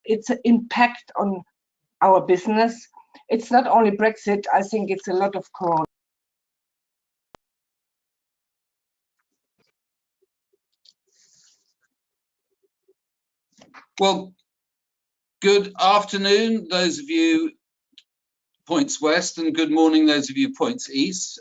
it's an impact on our business. It's not only Brexit, I think it's a lot of Corona. Well, good afternoon, those of you points west, and good morning, those of you points east.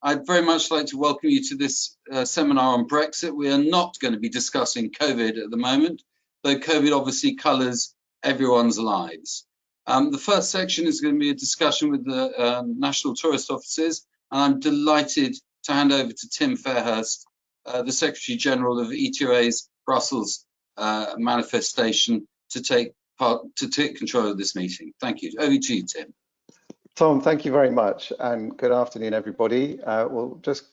I'd very much like to welcome you to this seminar on Brexit. We are not going to be discussing COVID at the moment, though COVID obviously colours everyone's lives. The first section is going to be a discussion with the national tourist offices, and I'm delighted to hand over to Tim Fairhurst, the Secretary General of ETOA's Brussels manifestation, to take control of this meeting. Thank you. Over to you, Tim. Tom, thank you very much, and good afternoon, everybody. We'll just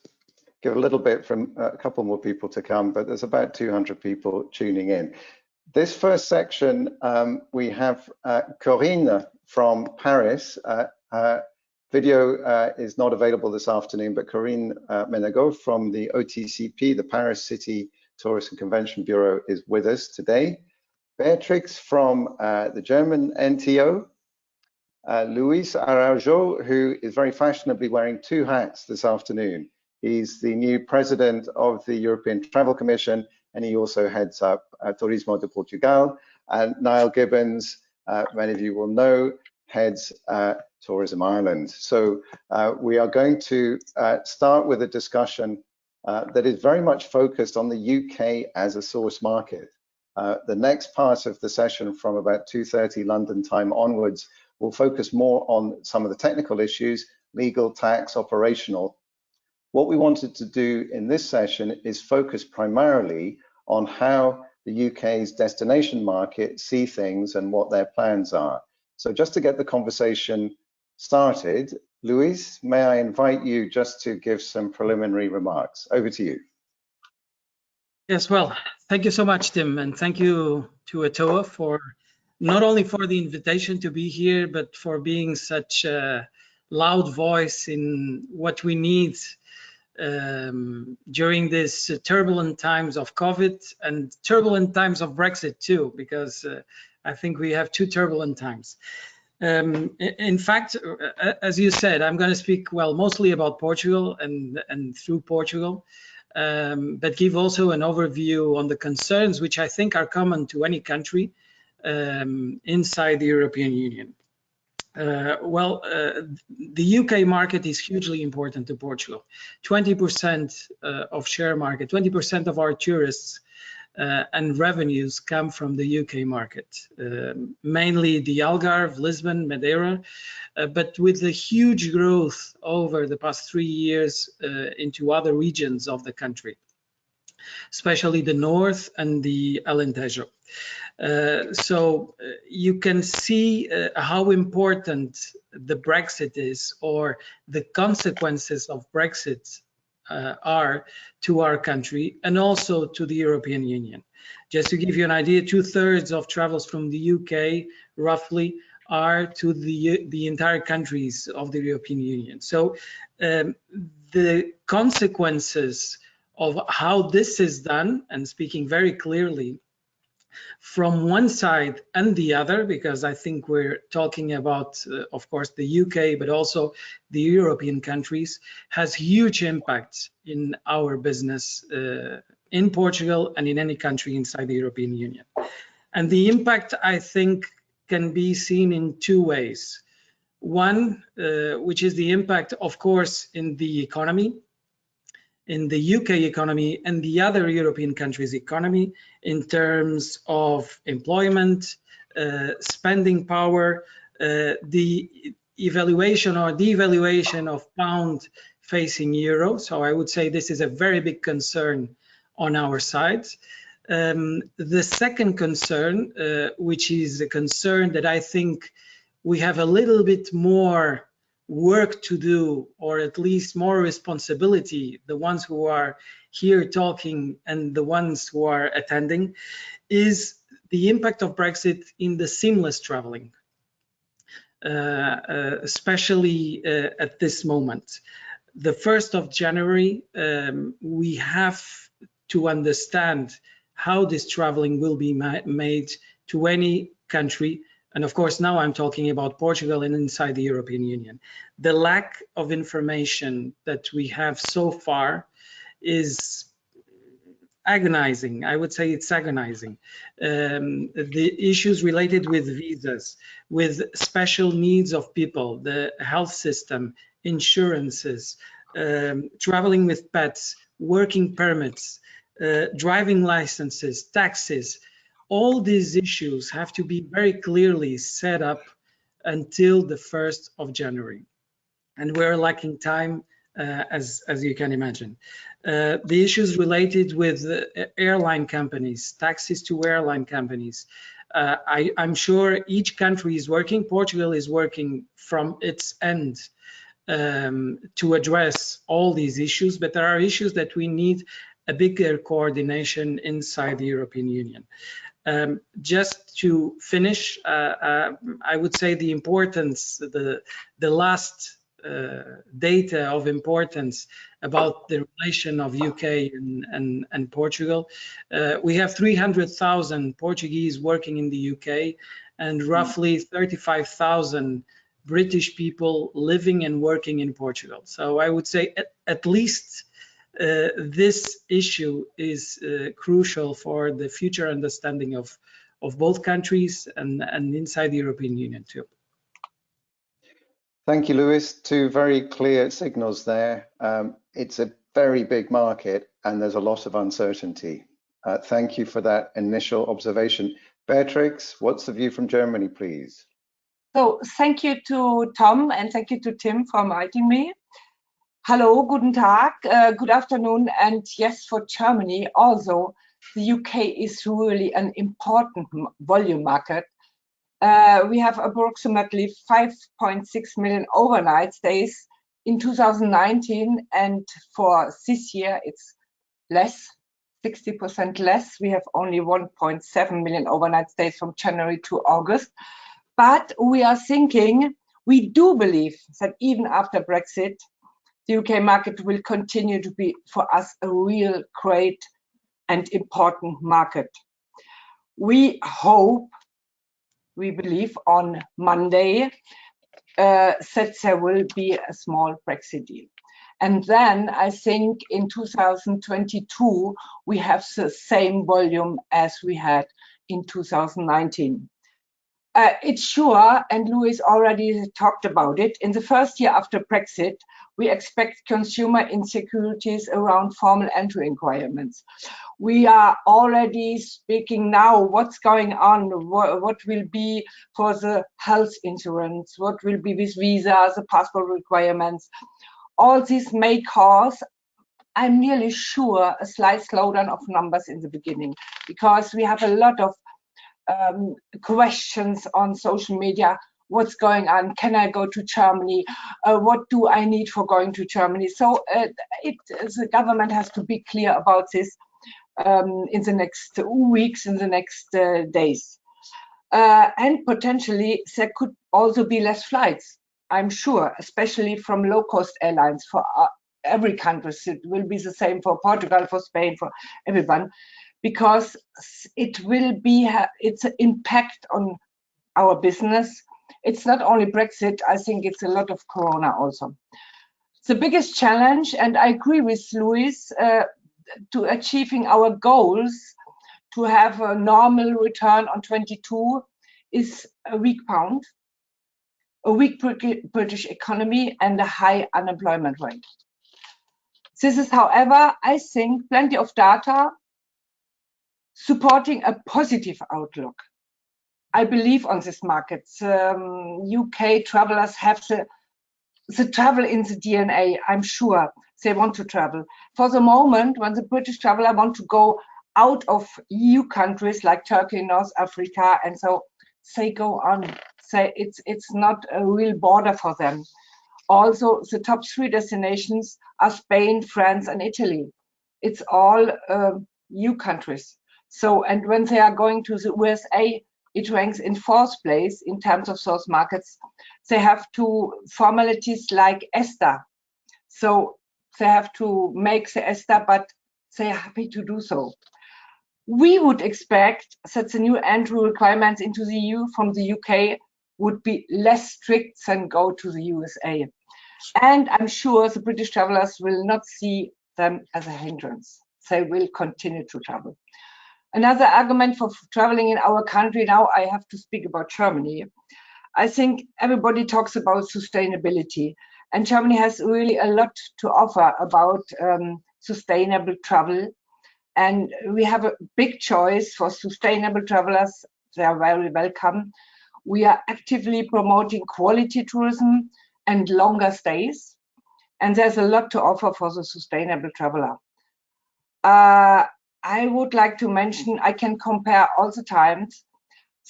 give a little bit from a couple more people to come, but there's about 200 people tuning in. This first section, we have Corinne from Paris. Video is not available this afternoon, but Corinne Menagot from the OTCP, the Paris City Tourist and Convention Bureau, is with us today. Beatrix from the German NTO. Luis Araujo, who is very fashionably wearing two hats this afternoon. He's the new president of the European Travel Commission, and he also heads up Turismo de Portugal. And Niall Gibbons, many of you will know, heads Tourism Ireland. So we are going to start with a discussion that is very much focused on the UK as a source market. The next part of the session, from about 2:30 London time onwards, will focus more on some of the technical issues, legal, tax, operational. What we wanted to do in this session is focus primarily on how the UK's destination market see things and what their plans are. So just to get the conversation started, Luis, may I invite you just to give some preliminary remarks? Over to you. Yes, well, thank you so much, Tim, and thank you to ETOA for not only for the invitation to be here, but for being such a loud voice in what we need during this turbulent times of COVID and turbulent times of Brexit too, because I think we have two turbulent times. In fact, as you said, I'm going to speak, well, mostly about Portugal and through Portugal, but give also an overview on the concerns which I think are common to any country inside the European Union. The UK market is hugely important to Portugal. 20% of share market, 20% of our tourists and revenues come from the UK market, mainly the Algarve, Lisbon, Madeira, but with the huge growth over the past 3 years into other regions of the country, especially the north and the Alentejo. So you can see how important the Brexit is, or the consequences of Brexit are to our country and also to the European Union. Just to give you an idea, 2/3 of travels from the UK roughly are to the entire countries of the European Union. So the consequences of how this is done, and speaking very clearly from one side and the other, because I think we're talking about, of course, the UK, but also the European countries, has huge impact in our business in Portugal and in any country inside the European Union. And the impact, I think, can be seen in two ways. One, which is the impact, of course, in the economy, in the UK economy and the other European countries' economy, in terms of employment, spending power, the evaluation or devaluation of pound facing euro. So I would say this is a very big concern on our side. The second concern, which is a concern that I think we have a little bit more work to do, or at least more responsibility, the ones who are here talking and the ones who are attending, is the impact of Brexit in the seamless traveling, especially at this moment. The 1st of January, we have to understand how this traveling will be made to any country. And of course, now I'm talking about Portugal and inside the European Union. The lack of information that we have so far is agonizing. I would say it's agonizing. The issues related with visas, with special needs of people, the health system, insurances, traveling with pets, working permits, driving licenses, taxes, all these issues have to be very clearly set up until the 1st of January. And we're lacking time, as you can imagine. The issues related with airline companies, taxes to airline companies. I'm sure each country is working. Portugal is working from its end to address all these issues, but there are issues that we need a bigger coordination inside the European Union. Just to finish, I would say the importance, the last data of importance about the relation of UK and Portugal. We have 300,000 Portuguese working in the UK and roughly 35,000 British people living and working in Portugal. So I would say at least this issue is crucial for the future understanding of both countries and inside the European Union too. Thank you, Luis. Two very clear signals there. It's a very big market and there's a lot of uncertainty. Thank you for that initial observation. Beatrix, what's the view from Germany, please? So thank you to Tom and thank you to Tim for inviting me. Hello, guten Tag, good afternoon, and yes, for Germany also, the UK is really an important volume market. We have approximately 5.6 million overnight stays in 2019, and for this year it's less, 60% less. We have only 1.7 million overnight stays from January to August. But we are thinking, we do believe that even after Brexit, the UK market will continue to be for us a real great and important market. We hope, we believe on Monday that there will be a small Brexit deal. And then I think in 2022, we have the same volume as we had in 2019. It's sure, and Luis already talked about it, in the first year after Brexit, we expect consumer insecurities around formal entry requirements. We are already speaking now what's going on, what will be for the health insurance, what will be with visas, the passport requirements. All this may cause, I'm nearly sure, a slight slowdown of numbers in the beginning, because we have a lot of questions on social media. What's going on? Can I go to Germany? What do I need for going to Germany? So the government has to be clear about this in the next weeks, in the next days. And potentially there could also be less flights, I'm sure, especially from low-cost airlines for every country. It will be the same for Portugal, for Spain, for everyone, because it will be, it's an impact on our business. It's not only Brexit, I think it's a lot of Corona also. The biggest challenge, and I agree with Luis, to achieving our goals to have a normal return on 22 is a weak pound, a weak British economy, and a high unemployment rate. This is, however, I think, plenty of data supporting a positive outlook. I believe on this market. UK travelers have the travel in the DNA, I'm sure. They want to travel. For the moment, when the British traveler want to go out of EU countries like Turkey, North Africa, and so they go on. It's not a real border for them. Also, the top 3 destinations are Spain, France, and Italy. It's all EU countries. So, and when they are going to the USA, it ranks in 4th place in terms of source markets. They have to formalities like ESTA. So they have to make the ESTA, but they're happy to do so. We would expect that the new entry requirements into the EU from the UK would be less strict than go to the USA. And I'm sure the British travelers will not see them as a hindrance. They will continue to travel. Another argument for traveling in our country, now I have to speak about Germany. I think everybody talks about sustainability, and Germany has really a lot to offer about sustainable travel. And we have a big choice for sustainable travelers. They are very welcome. We are actively promoting quality tourism and longer stays. And there's a lot to offer for the sustainable traveler. I would like to mention, I can compare all the times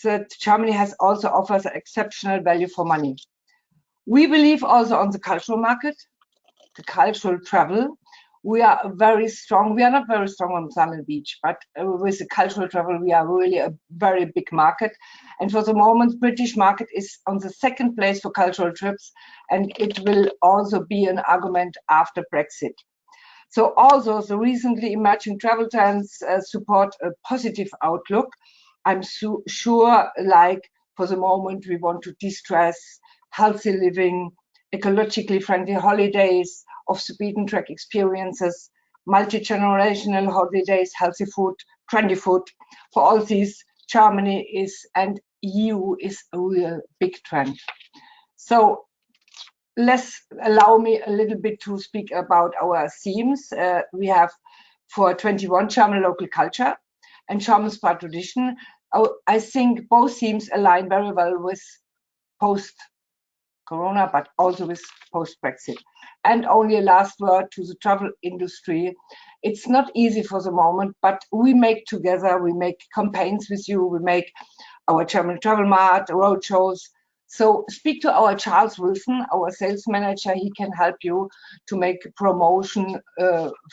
that Germany has also offers exceptional value for money. We believe also on the cultural market, the cultural travel. We are very strong. We are not very strong on Sand Beach, but with the cultural travel, we are really a very big market. And for the moment, British market is on the second place for cultural trips, and it will also be an argument after Brexit. So also the recently emerging travel trends support a positive outlook. I'm sure, like for the moment, we want to de-stress, healthy living, ecologically friendly holidays, off the beaten track experiences, multi-generational holidays, healthy food, trendy food. For all these, Germany is and EU is a real big trend. So allow me a little bit to speak about our themes. We have for 21 German local culture and German spa tradition. I think both themes align very well with post-Corona, but also with post-Brexit. And only a last word to the travel industry. It's not easy for the moment, but we make together, we make campaigns with you, we make our German Travel Mart, road shows. So speak to our Charles Wilson, our sales manager. He can help you to make promotion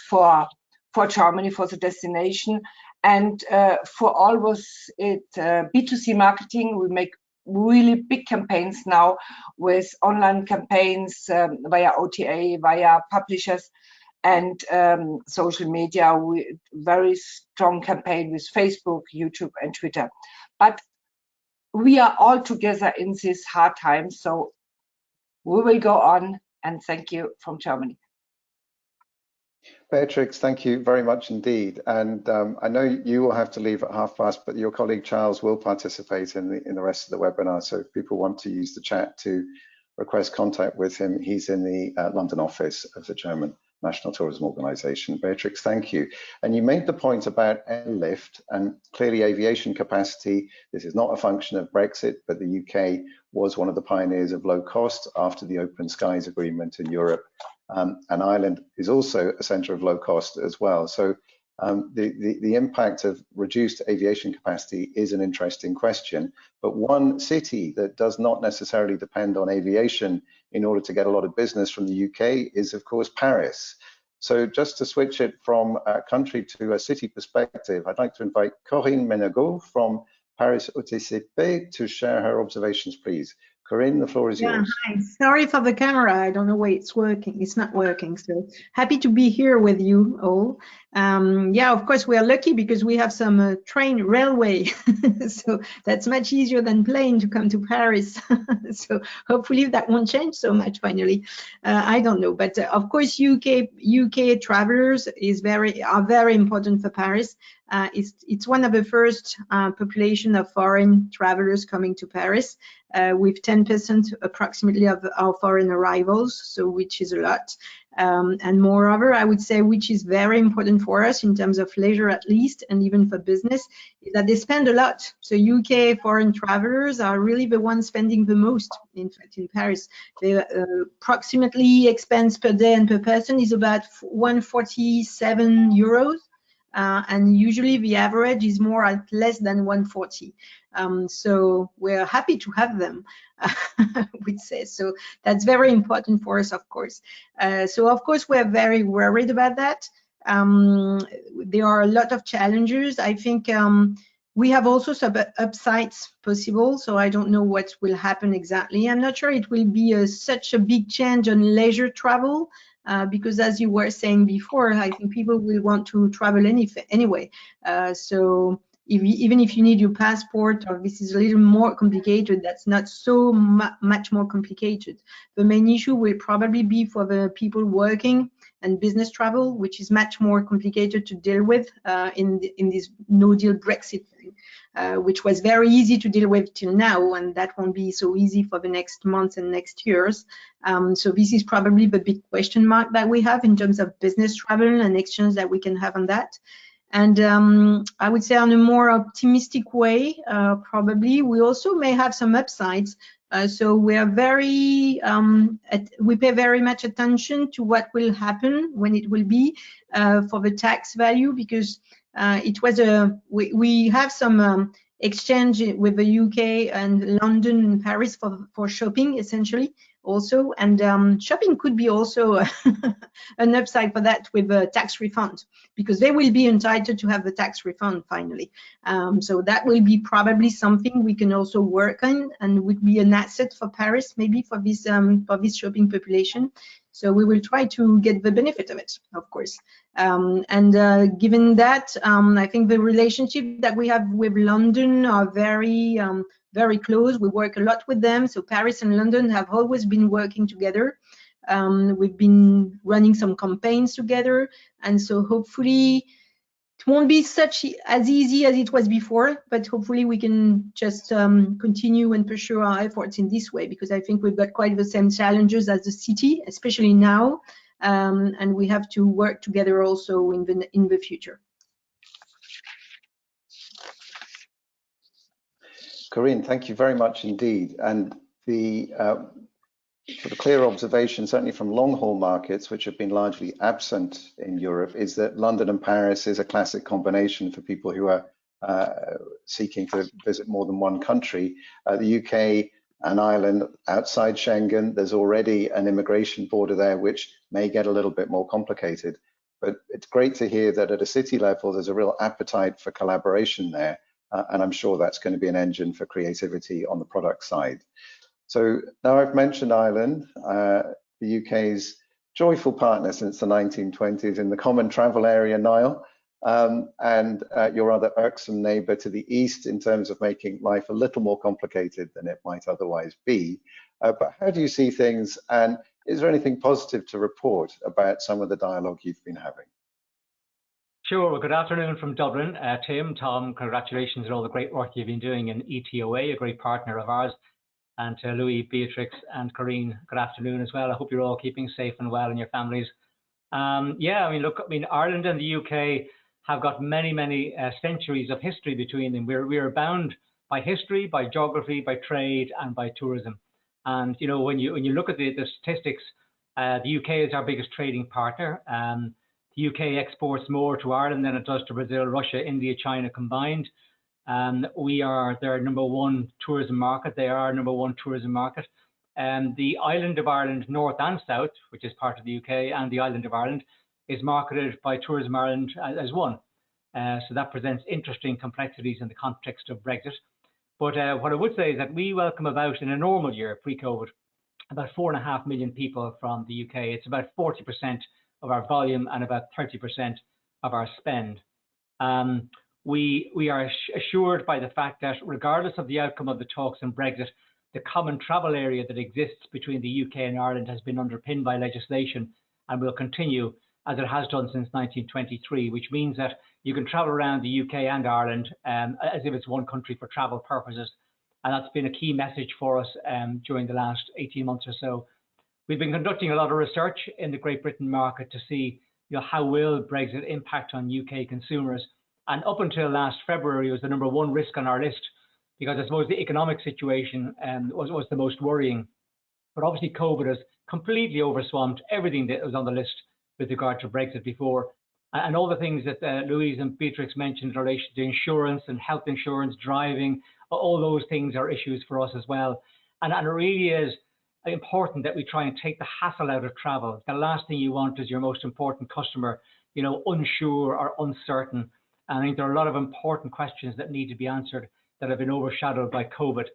for Germany, for the destination. And for always it B2C marketing, we make really big campaigns now with online campaigns via OTA, via publishers and social media. Very strong campaign with Facebook, YouTube and Twitter. But we are all together in these hard times, so we will go on, and thank you from Germany. Beatrix, thank you very much indeed. And I know you will have to leave at past, but your colleague Charles will participate in the rest of the webinar. So if people want to use the chat to request contact with him, he's in the London office of the German National Tourism Organization. Beatrix, thank you. And you made the point about airlift and clearly aviation capacity. This is not a function of Brexit, but the UK was one of the pioneers of low cost after the Open Skies Agreement in Europe. And Ireland is also a centre of low cost as well. So the impact of reduced aviation capacity is an interesting question. But one city that does not necessarily depend on aviation in order to get a lot of business from the UK is, of course, Paris. So just to switch it from a country to a city perspective, I'd like to invite Corinne Menagot from Paris OTCP to share her observations, please. Corinne, the floor is yours. Hi. Sorry for the camera. I don't know why it's working. It's not working. So happy to be here with you all. Yeah, of course, we are lucky because we have some train railway. So that's much easier than plane to come to Paris. So hopefully that won't change so much finally. I don't know. But of course, UK travelers are very important for Paris. It's one of the first population of foreign travelers coming to Paris, with 10% approximately of our foreign arrivals, so which is a lot. And moreover, I would say, which is very important for us in terms of leisure at least, and even for business, is that they spend a lot. So UK foreign travelers are really the ones spending the most, in fact, in Paris. They approximately expense per day and per person is about 147 euros. And usually the average is more at less than 140. So we're happy to have them, we'd say. So that's very important for us, of course. So of course, we're very worried about that. There are a lot of challenges. I think we have also some upsides possible. So I don't know what will happen exactly. I'm not sure it will be such a big change on leisure travel. because as you were saying before, I think people will want to travel anyway. So even if you need your passport, or this is a little more complicated, that's not so much more complicated. The main issue will probably be for the people working and business travel, which is much more complicated to deal with in this no-deal Brexit thing, which was very easy to deal with till now, and that won't be so easy for the next months and next years. So this is probably the big question mark that we have in terms of business travel and exchange that we can have on that. And I would say on a more optimistic way, probably we also may have some upsides. So we are very, we pay very much attention to what will happen when it will be for the tax value, because it was we have some exchange with the UK and London and Paris for shopping essentially also, and shopping could be also an upside for that with a tax refund, because they will be entitled to have the tax refund finally. So that will be probably something we can also work on, and would be an asset for Paris maybe for this shopping population. So we will try to get the benefit of it, of course. And given that, I think the relationship that we have with London are very close. We work a lot with them. So Paris and London have always been working together. We've been running some campaigns together. And so hopefully it won't be as easy as it was before, but hopefully we can just continue and pursue our efforts in this way, because I think we've got quite the same challenges as the city, especially now, and we have to work together also in the future. Corinne, thank you very much indeed. And the sort of clear observation, certainly from long-haul markets, which have been largely absent in Europe, is that London and Paris is a classic combination for people who are seeking to visit more than one country. The UK and Ireland outside Schengen, there's already an immigration border there, which may get a little bit more complicated. But it's great to hear that at a city level, there's a real appetite for collaboration there. And I'm sure that's going to be an engine for creativity on the product side. So now I've mentioned Ireland, the UK's joyful partner since the 1920s in the common travel area, Niall, and your other irksome neighbour to the east in terms of making life a little more complicated than it might otherwise be. But how do you see things, and is there anything positive to report about some of the dialogue you've been having? Sure. Well, good afternoon from Dublin. Tim, Tom, congratulations on all the great work you've been doing in ETOA, a great partner of ours. And to Louis, Beatrix, and Corinne, good afternoon as well. I hope you're all keeping safe and well in your families. Yeah, I mean, look, Ireland and the UK have got many centuries of history between them. We are bound by history, by geography, by trade, and by tourism. And you know, when you look at the statistics, the UK is our biggest trading partner. The UK exports more to Ireland than it does to Brazil, Russia, India, China combined. We are their #1 tourism market. They are our #1 tourism market. The island of Ireland, north and south, which is part of the UK, and the island of Ireland, is marketed by Tourism Ireland as one. So that presents interesting complexities in the context of Brexit. But what I would say is that we welcome about, in a normal year, pre-COVID, about 4.5 million people from the UK. It's about 40% of our volume and about 30% of our spend. We are assured by the fact that regardless of the outcome of the talks on Brexit, the common travel area that exists between the UK and Ireland has been underpinned by legislation and will continue as it has done since 1923, which means that you can travel around the UK and Ireland as if it's one country for travel purposes. And that's been a key message for us during the last 18 months or so. We've been conducting a lot of research in the Great Britain market to see, how will Brexit impact on UK consumers. And up until last February, it was the #1 risk on our list, because I suppose the economic situation was the most worrying. But obviously COVID has completely overswamped everything that was on the list with regard to Brexit before. And all the things that Louise and Beatrix mentioned in relation to insurance and health insurance, driving, all those things are issues for us as well. And it really is important that we try and take the hassle out of travel. The last thing you want is your most important customer, unsure or uncertain. And I think there are a lot of important questions that need to be answered that have been overshadowed by COVID.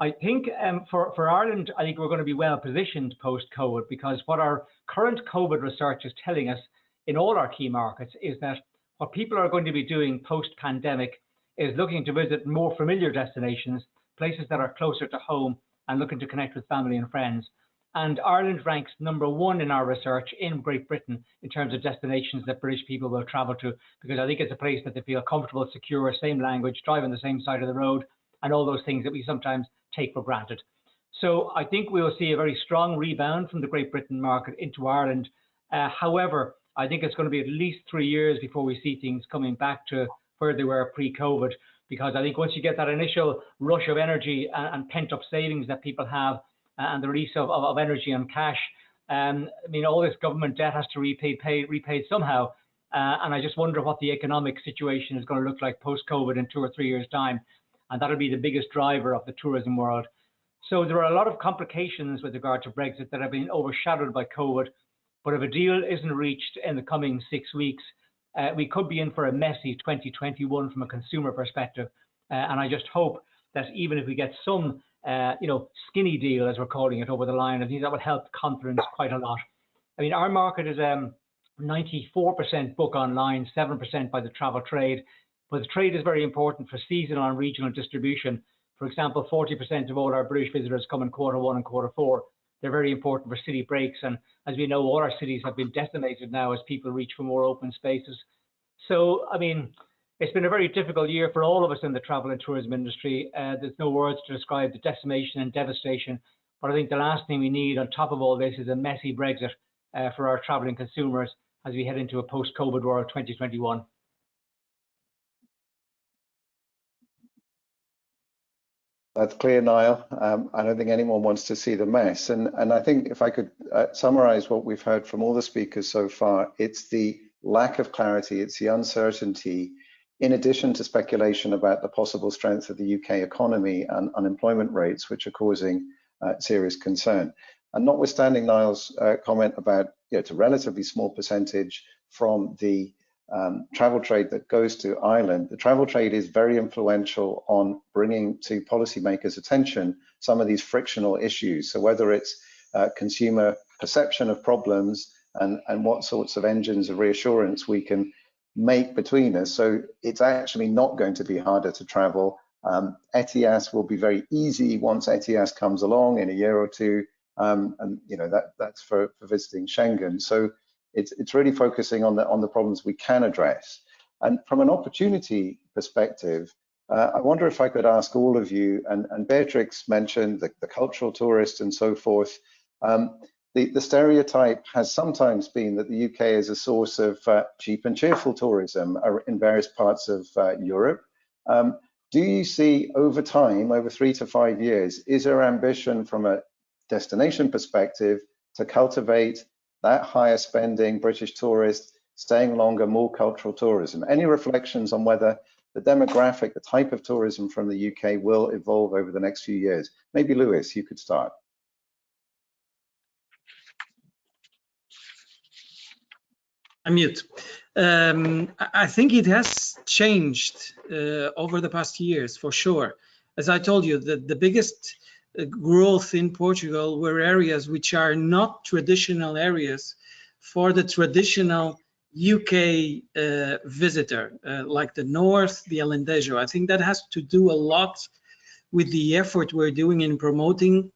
I think for Ireland, I think we're going to be well positioned post-COVID, because what our current COVID research is telling us in all our key markets is that what people are going to be doing post-pandemic is looking to visit more familiar destinations, places that are closer to home, and looking to connect with family and friends. And Ireland ranks #1 in our research in Great Britain in terms of destinations that British people will travel to, because I think it's a place that they feel comfortable, secure, same language, drive on the same side of the road, and all those things that we sometimes take for granted. So I think we will see a very strong rebound from the Great Britain market into Ireland. However, I think it's going to be at least 3 years before we see things coming back to where they were pre-COVID, because I think once you get that initial rush of energy and pent-up savings that people have, and the release of energy and cash, I mean, all this government debt has to be repaid somehow. And I just wonder what the economic situation is going to look like post-COVID in 2 or 3 years' time. And that'll be the biggest driver of the tourism world. So there are a lot of complications with regard to Brexit that have been overshadowed by COVID. But if a deal isn't reached in the coming 6 weeks, we could be in for a messy 2021 from a consumer perspective. And I just hope that even if we get some skinny deal, as we're calling it, over the line, I think that will help confidence quite a lot. I mean, our market is 94% book online, 7% by the travel trade. But the trade is very important for seasonal and regional distribution. For example, 40% of all our British visitors come in Q1 and Q4. They're very important for city breaks. And as we know, all our cities have been decimated now as people reach for more open spaces. So, I mean, it's been a very difficult year for all of us in the travel and tourism industry. There's no words to describe the decimation and devastation. But I think the last thing we need on top of all this is a messy Brexit for our traveling consumers as we head into a post-COVID world 2021. That's clear, Niall. I don't think anyone wants to see the mess. And I think if I could summarize what we've heard from all the speakers so far, it's the lack of clarity, it's the uncertainty, in addition to speculation about the possible strength of the UK economy and unemployment rates, which are causing serious concern. And notwithstanding Niall's comment about it's a relatively small percentage from the travel trade that goes to Ireland, the travel trade is very influential on bringing to policymakers' attention some of these frictional issues. So whether it's consumer perception of problems and what sorts of engines of reassurance we can make between us. So it's actually not going to be harder to travel. ETIAS will be very easy once ETIAS comes along in a year or two, and that's for visiting Schengen. So it's really focusing on the problems we can address. And from an opportunity perspective, I wonder if I could ask all of you, and Beatrix mentioned the cultural tourist and so forth. The stereotype has sometimes been that the UK is a source of cheap and cheerful tourism in various parts of Europe. Do you see over time, over 3 to 5 years, is there ambition from a destination perspective to cultivate that higher spending British tourist, staying longer, more cultural tourism? Any reflections on whether the demographic, the type of tourism from the UK will evolve over the next few years? Maybe Lewis, you could start. Unmute. I think it has changed over the past years, for sure. As I told you, the biggest growth in Portugal were areas which are not traditional areas for the traditional UK visitor, like the North, the Alentejo. I think that has to do a lot with the effort we're doing in promoting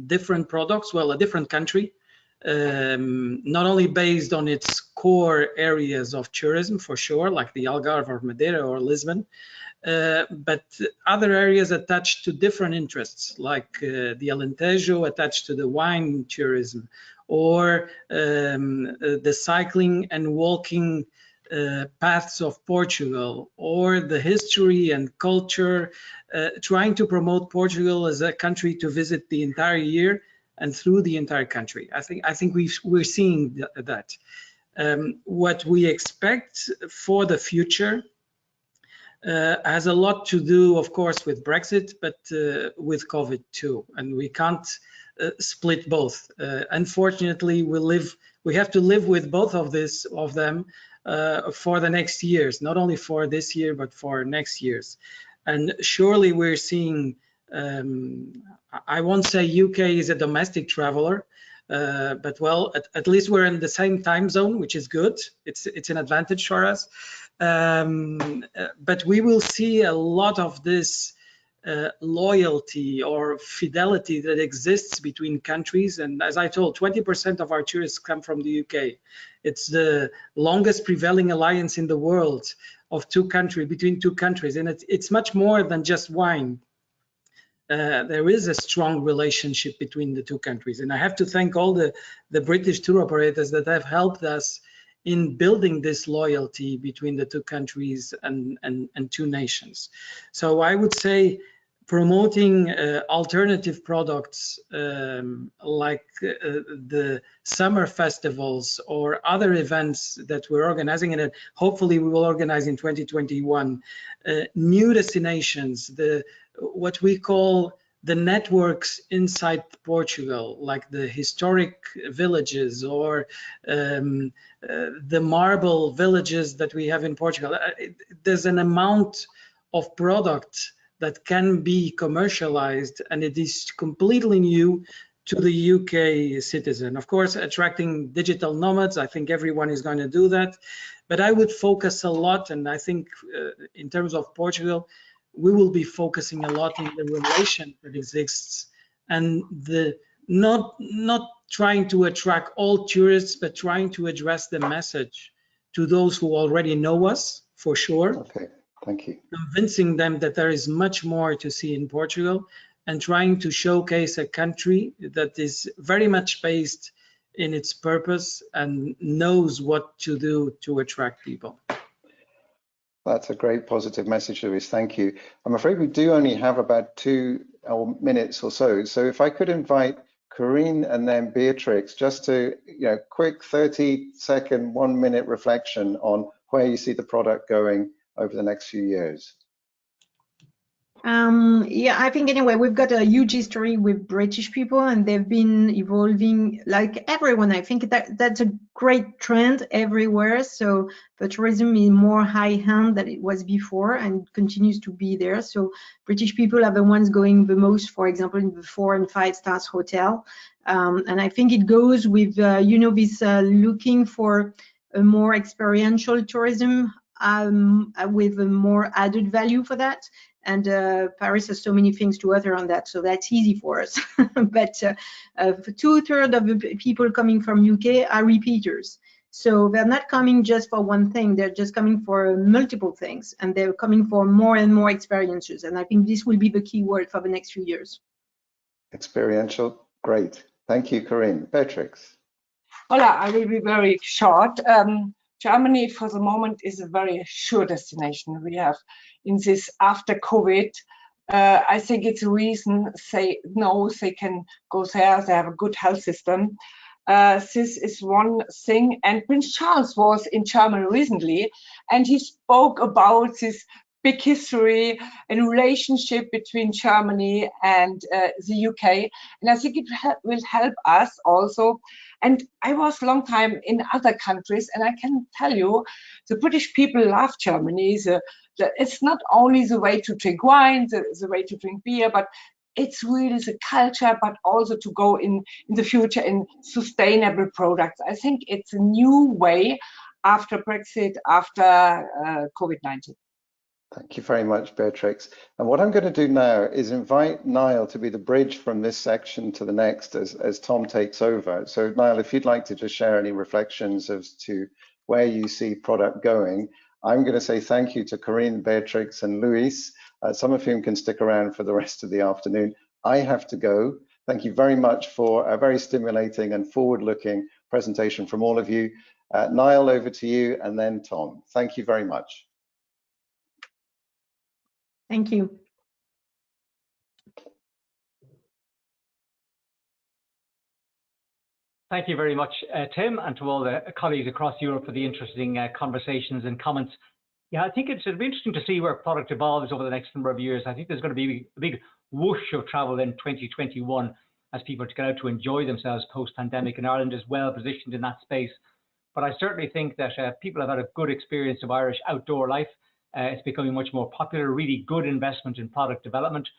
different products, well, a different country, not only based on its core areas of tourism, for sure, like the Algarve or Madeira or Lisbon, but other areas attached to different interests, like the Alentejo attached to the wine tourism, or the cycling and walking paths of Portugal, or the history and culture, trying to promote Portugal as a country to visit the entire year and through the entire country. I think we're seeing that. What we expect for the future has a lot to do, of course, with Brexit, but with COVID too, and we can't split both. Unfortunately, we have to live with both of them for the next years, not only for this year but for next years. And surely we're seeing I won't say UK is a domestic traveler, but well, at least we're in the same time zone, which is good. It's an advantage for us. But we will see a lot of this loyalty or fidelity that exists between countries. And as I told, 20% of our tourists come from the UK. It's the longest prevailing alliance in the world of between two countries, and it's much more than just wine. There is a strong relationship between the two countries, and I have to thank all the British tour operators that have helped us in building this loyalty between the two countries and two nations. So I would say promoting alternative products like the summer festivals or other events that we're organizing, and hopefully we will organize in 2021, new destinations, what we call the networks inside Portugal, like the historic villages or the marble villages that we have in Portugal. There's an amount of product that can be commercialized, and it is completely new to the UK citizen. Of course, attracting digital nomads, I think everyone is going to do that, but I would focus a lot, and I think in terms of Portugal, we will be focusing a lot in the relation that exists and the not trying to attract all tourists, but trying to address the message to those who already know us for sure. Okay, thank you. Convincing them that there is much more to see in Portugal, and trying to showcase a country that is very much based in its purpose and knows what to do to attract people. That's a great positive message, Luis. Thank you. I'm afraid we do only have about 2 minutes or so. So if I could invite Corinne and then Beatrix just to, quick 30-second, 1-minute reflection on where you see the product going over the next few years. Yeah, I think anyway, we've got a huge history with British people, and they've been evolving like everyone. I think that's a great trend everywhere. So the tourism is more high-end than it was before and continues to be there. So British people are the ones going the most, for example, in the 4- and 5-star hotel. And I think it goes with, this looking for a more experiential tourism with a more added value for that. And Paris has so many things to offer on that, so that's easy for us. But 2/3 of the people coming from UK are repeaters. So they're not coming just for one thing, they're just coming for multiple things, and they're coming for more and more experiences. And I think this will be the key word for the next few years. Experiential, great. Thank you, Corinne. Beatrix. Hola, I will be very short. Germany for the moment is a very sure destination we have in this after COVID. I think it's a reason they can go there, they have a good health system. This is one thing, and Prince Charles was in Germany recently, and he spoke about this big history and relationship between Germany and the UK, and I think it will help us also. And I was a long time in other countries, and I can tell you, the British people love Germany. It's not only the way to drink wine, the way to drink beer, but it's really the culture, but also to go in the future in sustainable products. I think it's a new way after Brexit, after COVID-19. Thank you very much, Beatrix. And what I'm going to do now is invite Niall to be the bridge from this section to the next as Tom takes over. So Niall, if you'd like to just share any reflections as to where you see product going. I'm going to say thank you to Corinne, Beatrix and Luis, some of whom can stick around for the rest of the afternoon. I have to go. Thank you very much for a very stimulating and forward-looking presentation from all of you. Niall, over to you, and then Tom. Thank you very much. Thank you. Thank you very much, Tim, and to all the colleagues across Europe for the interesting conversations and comments. Yeah, I think it'll be interesting to see where product evolves over the next number of years. I think there's going to be a big whoosh of travel in 2021 as people get out to enjoy themselves post-pandemic, and Ireland is well positioned in that space. But I certainly think that people have had a good experience of Irish outdoor life. It's becoming much more popular, really good investment in product development.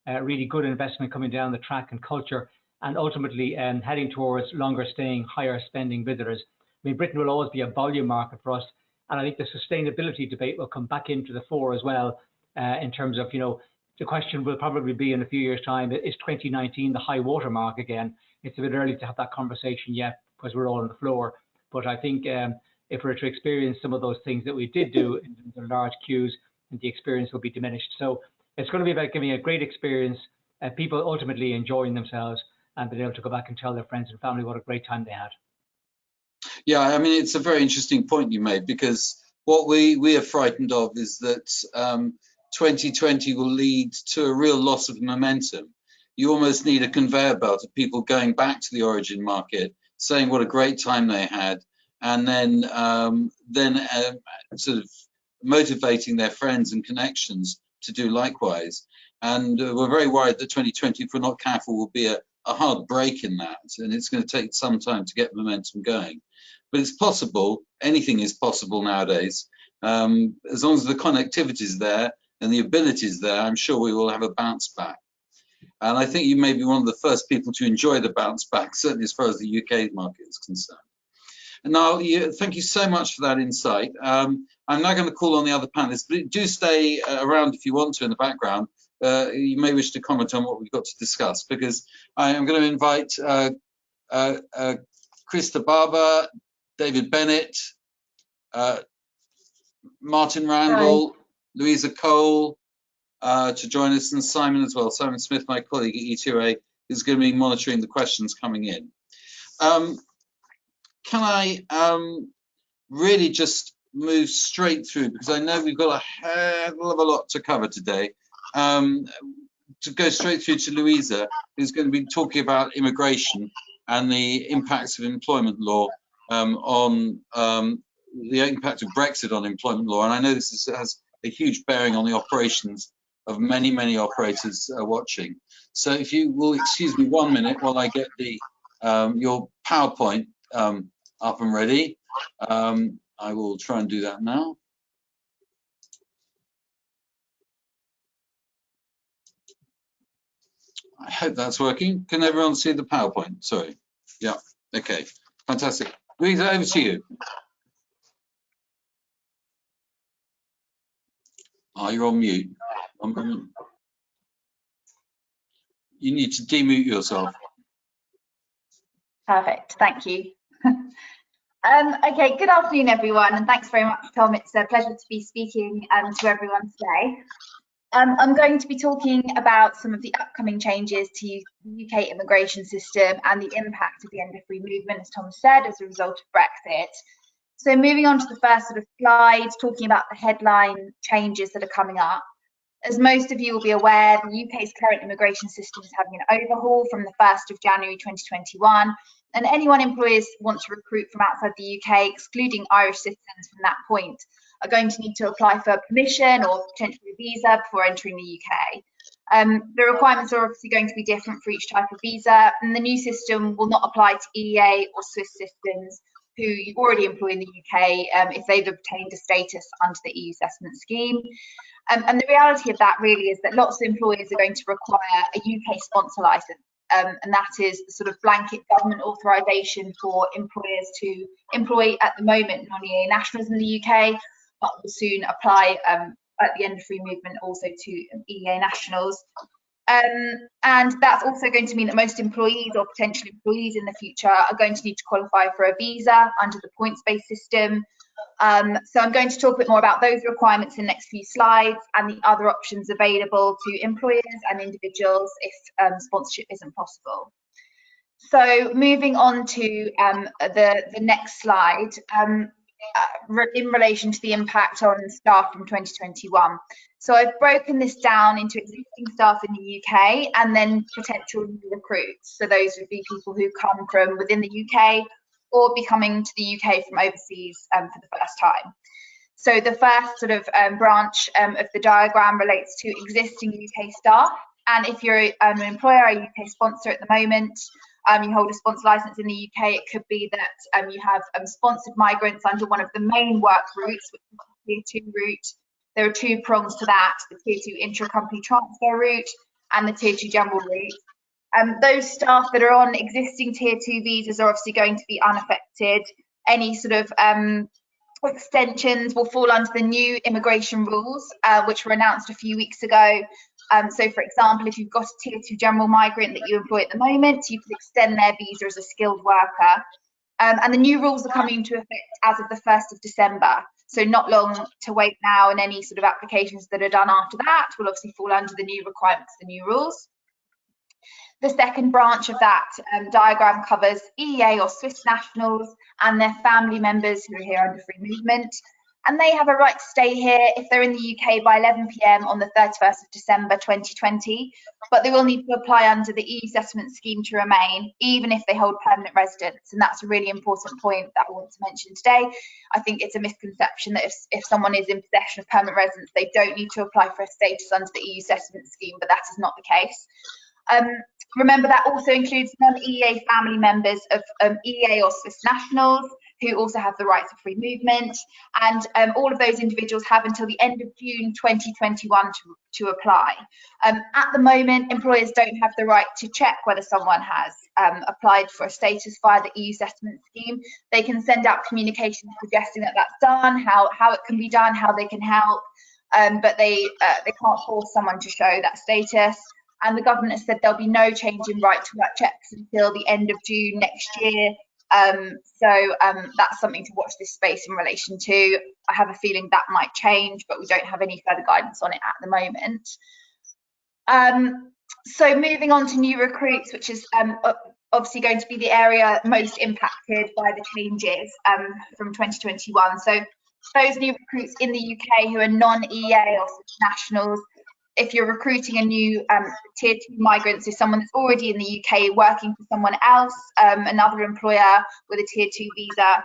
really good investment coming down the track and culture, and ultimately heading towards longer staying, higher spending visitors. I mean, Britain will always be a volume market for us, and I think the sustainability debate will come back into the fore as well, in terms of, the question will probably be in a few years' time, is 2019 the high water mark again? It's a bit early to have that conversation yet because we're all on the floor. But I think if we're to experience some of those things that we did do in the large queues, the experience will be diminished. So it's going to be about giving a great experience, people ultimately enjoying themselves and being able to go back and tell their friends and family what a great time they had. Yeah, I mean, it's a very interesting point you made, because what we are frightened of is that 2020 will lead to a real loss of momentum. You almost need a conveyor belt of people going back to the origin market, saying what a great time they had, and then sort of motivating their friends and connections to do likewise. And we're very worried that 2020, if we're not careful, will be a hard break in that, and it's going to take some time to get momentum going. But it's possible. Anything is possible nowadays. As long as the connectivity is there and the ability is there, I'm sure we will have a bounce back. And I think you may be one of the first people to enjoy the bounce back, certainly as far as the UK market is concerned. And now, thank you so much for that insight. I'm now going to call on the other panelists, but do stay around if you want to in the background. You may wish to comment on what we've got to discuss, because I am going to invite Krista Barber, David Bennett, Martin Randall, hi, Louisa Cole to join us, and Simon as well. Simon Smith, my colleague at ETOA, is going to be monitoring the questions coming in. Can I really just move straight through, because I know we've got a hell of a lot to cover today, to go straight through to Louisa, who's going to be talking about immigration and the impacts of employment law on the impact of Brexit on employment law. And I know this has a huge bearing on the operations of many, many operators watching. So if you will excuse me 1 minute while I get the your PowerPoint up and ready. I will try and do that now. I hope that's working. Can everyone see the PowerPoint? Sorry. Yeah. Okay. Fantastic. Louisa, over to you. Oh, you're on mute. You need to demute yourself. Perfect. Thank you. Okay, good afternoon, everyone, and thanks very much, Tom. It's a pleasure to be speaking to everyone today. I'm going to be talking about some of the upcoming changes to the UK immigration system and the impact of the end of free movement, as Tom said, as a result of Brexit. So moving on to the first sort of slide, talking about the headline changes that are coming up. As most of you will be aware, the UK's current immigration system is having an overhaul from the 1st of January 2021, and anyone employers want to recruit from outside the UK, excluding Irish citizens from that point, are going to need to apply for permission or potentially a visa before entering the UK. The requirements are obviously going to be different for each type of visa, and the new system will not apply to EEA or Swiss citizens who you already employ in the UK if they've obtained a status under the EU assessment scheme. And the reality of that really is that lots of employers are going to require a UK sponsor license, and that is the sort of blanket government authorization for employers to employ at the moment non-EEA nationals in the UK, but will soon apply at the end of free movement also to EEA nationals. And that's also going to mean that most employees or potential employees in the future are going to need to qualify for a visa under the points-based system. So I'm going to talk a bit more about those requirements in the next few slides and the other options available to employers and individuals if sponsorship isn't possible. So moving on to the next slide, in relation to the impact on staff from 2021. So I've broken this down into existing staff in the UK and then potential new recruits. So those would be people who come from within the UK or be coming to the UK from overseas for the first time. So the first sort of branch of the diagram relates to existing UK staff. And if you're an employer, a UK sponsor at the moment, you hold a sponsor license in the UK, it could be that you have sponsored migrants under one of the main work routes, which is the Tier 2 route. There are two prongs to that, the Tier 2 intra-company transfer route and the Tier 2 general route. Those staff that are on existing Tier 2 visas are obviously going to be unaffected. Any sort of extensions will fall under the new immigration rules, which were announced a few weeks ago. So, for example, if you've got a Tier 2 general migrant that you employ at the moment, you can extend their visa as a skilled worker. And the new rules are coming into effect as of the 1st of December. So not long to wait now, and any sort of applications that are done after that will obviously fall under the new requirements, the new rules. The second branch of that diagram covers EEA or Swiss nationals and their family members who are here under free movement. And they have a right to stay here if they're in the UK by 11 p.m. on the 31st of December 2020, but they will need to apply under the EU settlement scheme to remain, even if they hold permanent residence. And that's a really important point that I want to mention today. I think it's a misconception that if someone is in possession of permanent residence, they don't need to apply for a status under the EU settlement scheme, but that is not the case. Remember, that also includes non-EEA family members of EEA or Swiss nationals who also have the rights of free movement, and all of those individuals have until the end of June 2021 to apply. At the moment, employers don't have the right to check whether someone has applied for a status via the EU settlement scheme. They can send out communications suggesting that that's done, how it can be done, how they can help, but they can't force someone to show that status. And the government has said there'll be no change in right to work checks until the end of June next year. So that's something to watch this space in relation to. I have a feeling that might change, but we don't have any further guidance on it at the moment. So moving on to new recruits, which is obviously going to be the area most impacted by the changes from 2021. So those new recruits in the UK who are non-EEA or nationals, if you're recruiting a new Tier 2 migrant, so someone that's already in the UK working for someone else, another employer with a Tier 2 visa,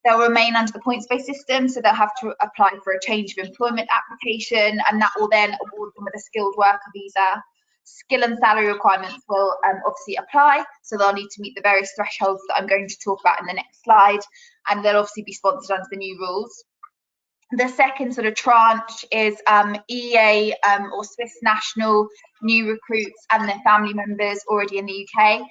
they'll remain under the points-based system, so they'll have to apply for a change of employment application, and that will then award them with a skilled worker visa. Skill and salary requirements will obviously apply, so they'll need to meet the various thresholds that I'm going to talk about in the next slide, and they'll obviously be sponsored under the new rules. The second sort of tranche is EEA or Swiss national new recruits and their family members already in the UK.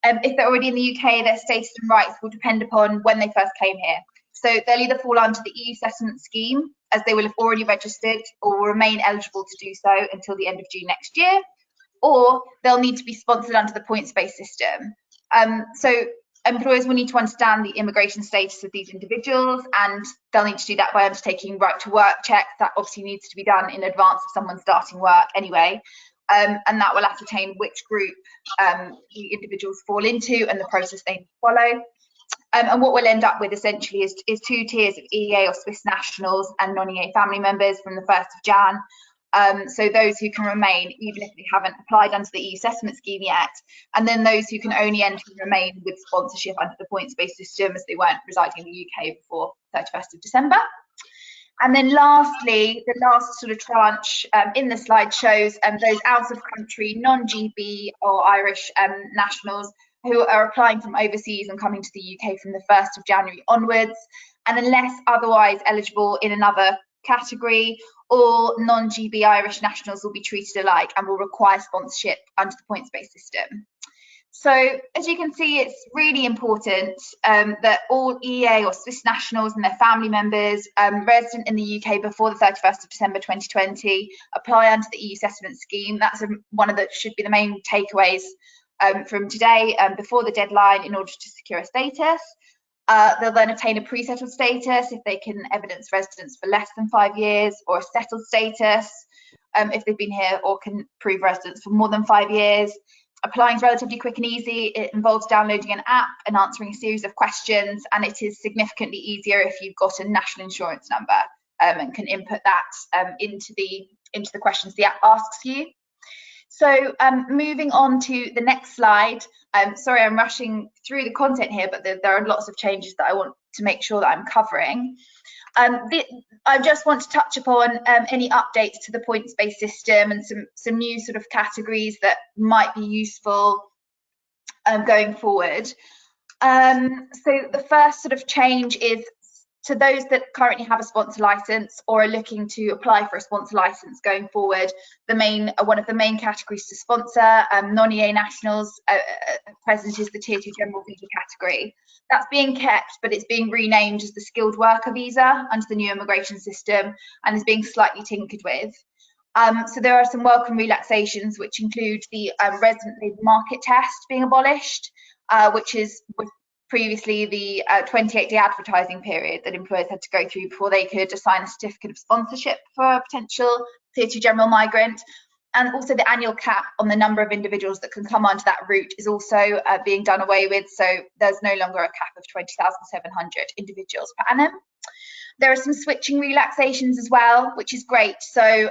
If they're already in the UK, their status and rights will depend upon when they first came here. So they'll either fall under the EU settlement scheme, as they will have already registered, or will remain eligible to do so until the end of June next year, or they'll need to be sponsored under the points-based system. So employers will need to understand the immigration status of these individuals, and they'll need to do that by undertaking right to work checks. That obviously needs to be done in advance of someone starting work anyway, and that will ascertain which group the individuals fall into and the process they need to follow. And what we'll end up with essentially is two tiers of EEA or Swiss nationals and non-EEA family members from the 1st of Jan. So those who can remain even if they haven't applied under the EU settlement scheme yet, and then those who can only enter and remain with sponsorship under the points-based system as they weren't residing in the UK before 31st of December. And then lastly, the last sort of tranche in the slide shows those out-of-country non-GB or Irish nationals who are applying from overseas and coming to the UK from the 1st of January onwards, and unless otherwise eligible in another category, all non-GB Irish nationals will be treated alike and will require sponsorship under the points-based system. So as you can see, it's really important that all EEA or Swiss nationals and their family members resident in the UK before the 31st of December 2020 apply under the EU settlement scheme. That's one of the should be the main takeaways from today before the deadline in order to secure a status. They'll then obtain a pre-settled status if they can evidence residence for less than 5 years, or a settled status if they've been here or can prove residence for more than 5 years. Applying is relatively quick and easy. It involves downloading an app and answering a series of questions, and it is significantly easier if you've got a national insurance number and can input that into the questions the app asks you. So moving on to the next slide. Sorry, I'm rushing through the content here, but there are lots of changes that I want to make sure that I'm covering. I just want to touch upon any updates to the points-based system and some new sort of categories that might be useful going forward. So the first sort of change is to those that currently have a sponsor license or are looking to apply for a sponsor license going forward, one of the main categories to sponsor non-EA nationals present is the Tier 2 general visa category. That's being kept, but it's being renamed as the skilled worker visa under the new immigration system and is being slightly tinkered with. So there are some welcome relaxations, which include the resident labour market test being abolished, which was previously the 28-day advertising period that employers had to go through before they could assign a certificate of sponsorship for a potential Tier 2 general migrant. And also the annual cap on the number of individuals that can come onto that route is also being done away with. So there's no longer a cap of 20,700 individuals per annum. There are some switching relaxations as well, which is great. So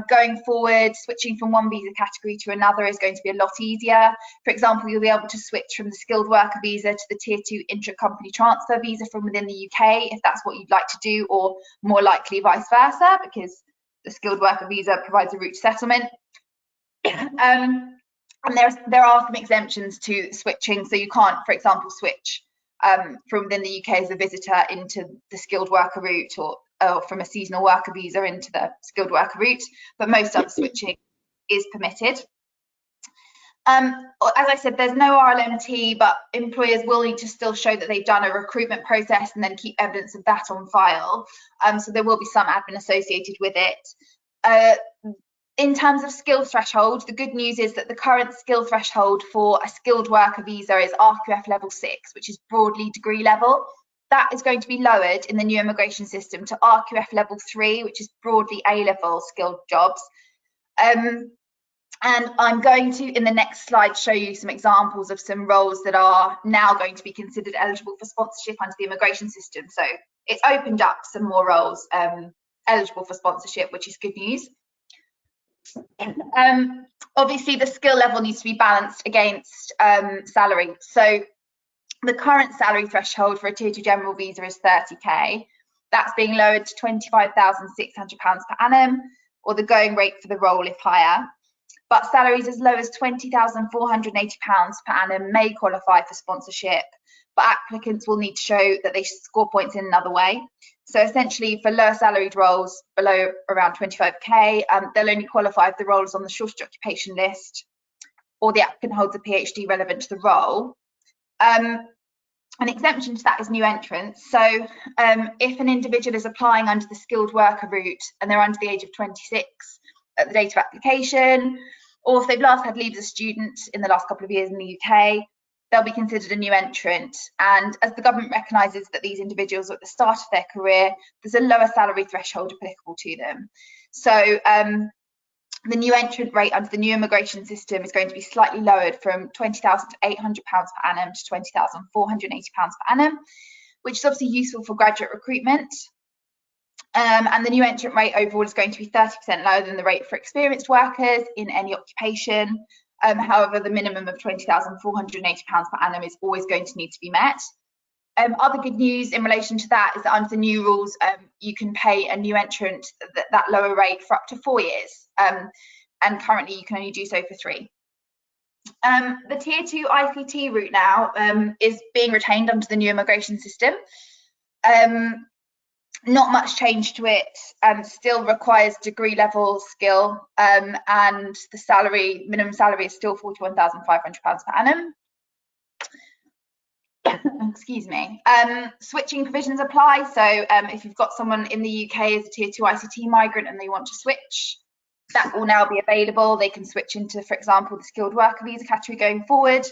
going forward, switching from one visa category to another is going to be a lot easier. For example, you'll be able to switch from the skilled worker visa to the Tier 2 intra-company transfer visa from within the UK, if that's what you'd like to do, or more likely vice versa, because the skilled worker visa provides a route to settlement. And there are some exemptions to switching, so you can't, for example, switch from within the UK as a visitor into the skilled worker route, or from a seasonal worker visa into the skilled worker route, but most other switching is permitted. As I said, there's no RLMT, but employers will need to still show that they've done a recruitment process and then keep evidence of that on file. So there will be some admin associated with it. In terms of skill threshold, the good news is that the current skill threshold for a skilled worker visa is RQF level 6, which is broadly degree level. That is going to be lowered in the new immigration system to RQF level 3, which is broadly A-level skilled jobs. And I'm going to, in the next slide, show you some examples of some roles that are now going to be considered eligible for sponsorship under the immigration system. So it's opened up some more roles eligible for sponsorship, which is good news. Obviously, the skill level needs to be balanced against salary. So the current salary threshold for a Tier 2 general visa is 30k. That's being lowered to £25,600 per annum, or the going rate for the role if higher. But salaries as low as £20,480 per annum may qualify for sponsorship, but applicants will need to show that they score points in another way. So essentially, for lower salaried roles below around 25k, they'll only qualify if the role is on the shortage occupation list, or the applicant holds a PhD relevant to the role. An exemption to that is new entrants. So if an individual is applying under the skilled worker route and they're under the age of 26 at the date of application, or if they've last had leave as a student in the last couple of years in the UK, they'll be considered a new entrant. And as the government recognises that these individuals are at the start of their career, there's a lower salary threshold applicable to them. So the new entrant rate under the new immigration system is going to be slightly lowered from £20,800 per annum to £20,480 per annum, which is obviously useful for graduate recruitment. And the new entrant rate overall is going to be 30% lower than the rate for experienced workers in any occupation. However, the minimum of £20,480 per annum is always going to need to be met. Other good news in relation to that is that under the new rules, you can pay a new entrant that lower rate for up to 4 years, and currently you can only do so for 3. The Tier 2 ICT route now is being retained under the new immigration system. Not much change to it, still requires degree level skill, and the minimum salary is still £41,500 per annum. Excuse me. Switching provisions apply. So if you've got someone in the UK as a Tier 2 ICT migrant and they want to switch, that will now be available. They can switch into, for example, the skilled worker visa category going forward.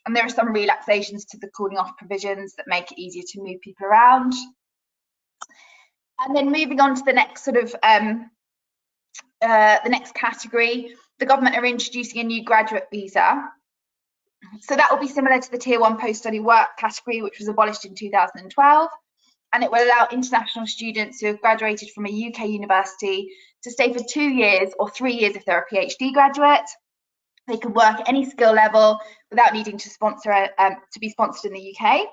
And there are some relaxations to the cooling off provisions that make it easier to move people around. And then moving on to the next sort of the next category, the government are introducing a new graduate visa. So that will be similar to the Tier 1 post-study work category, which was abolished in 2012. And it will allow international students who have graduated from a UK university to stay for 2 years or 3 years if they're a PhD graduate. They can work at any skill level without needing to be sponsored in the UK.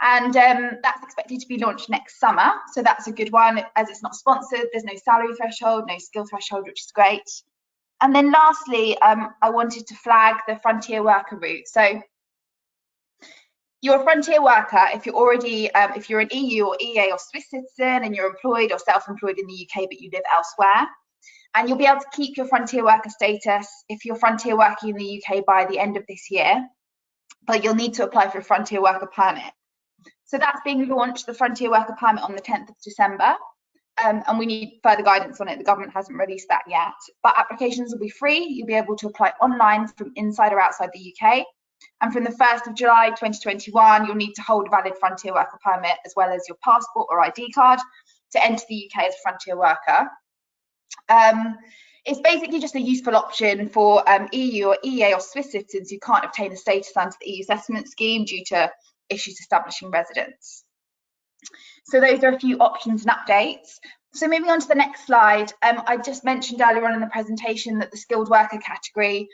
And that's expected to be launched next summer. So that's a good one, as it's not sponsored. There's no salary threshold, no skill threshold, which is great. And then lastly, I wanted to flag the frontier worker route. So You're a frontier worker if you're already, if you're an EU or EEA or Swiss citizen and you're employed or self-employed in the UK but you live elsewhere. And you'll be able to keep your frontier worker status if you're frontier working in the UK by the end of this year, but you'll need to apply for a frontier worker permit. So that's being launched, the frontier worker permit, on the 10th of December. And we need further guidance on it. The government hasn't released that yet, but applications will be free. You'll be able to apply online from inside or outside the UK. And from the 1st of July 2021, you'll need to hold a valid frontier worker permit as well as your passport or ID card to enter the UK as a frontier worker. It's basically just a useful option for EU or EEA or Swiss citizens who can't obtain a status under the EU settlement scheme due to issues establishing residence. So those are a few options and updates. So moving on to the next slide, I just mentioned earlier on in the presentation that the skilled worker category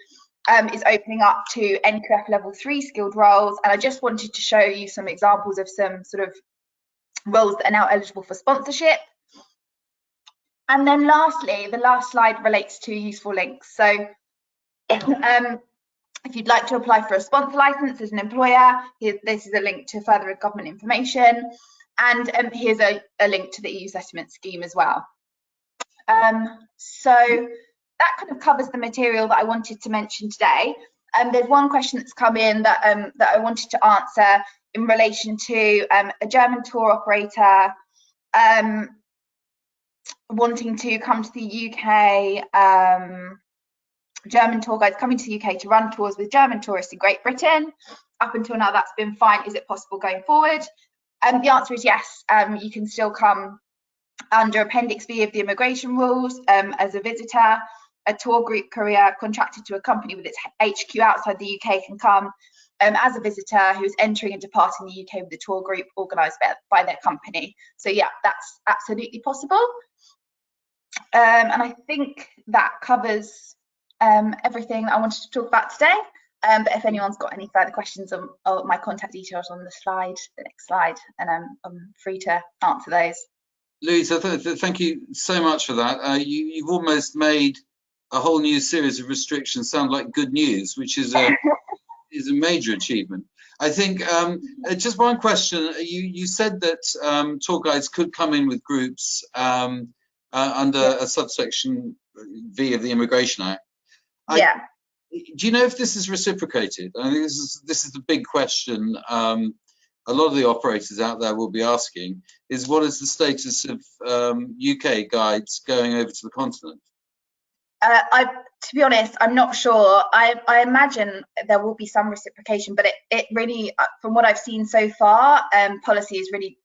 is opening up to NQF level 3 skilled roles, and I just wanted to show you some examples of some sort of roles that are now eligible for sponsorship. And then lastly, the last slide relates to useful links. So if you'd like to apply for a sponsor license as an employer, this is a link to further government information, and here's a link to the EU settlement scheme as well. So that kind of covers the material that I wanted to mention today. There's one question that's come in that I wanted to answer in relation to a German tour operator wanting to come to the UK, German tour guides coming to the UK to run tours with German tourists in Great Britain. Up until now, that's been fine. Is it possible going forward? The answer is yes. You can still come under Appendix B of the immigration rules as a visitor. A tour group courier contracted to a company with its HQ outside the UK can come as a visitor who's entering and departing the UK with a tour group organised by their company. So yeah, that's absolutely possible. And I think that covers everything that I wanted to talk about today. But if anyone's got any further questions, my contact details on the slide, the next slide, and I'm free to answer those. Louisa, thank you so much for that. You've almost made a whole new series of restrictions sound like good news, which is a major achievement. I think just one question. You said that tour guides could come in with groups under a subsection V of the Immigration Act. Yeah. Do you know if this is reciprocated? I think this is the big question. A lot of the operators out there will be asking is what is the status of UK guides going over to the continent? To be honest, I'm not sure. I imagine there will be some reciprocation, but it really, from what I've seen so far, policies really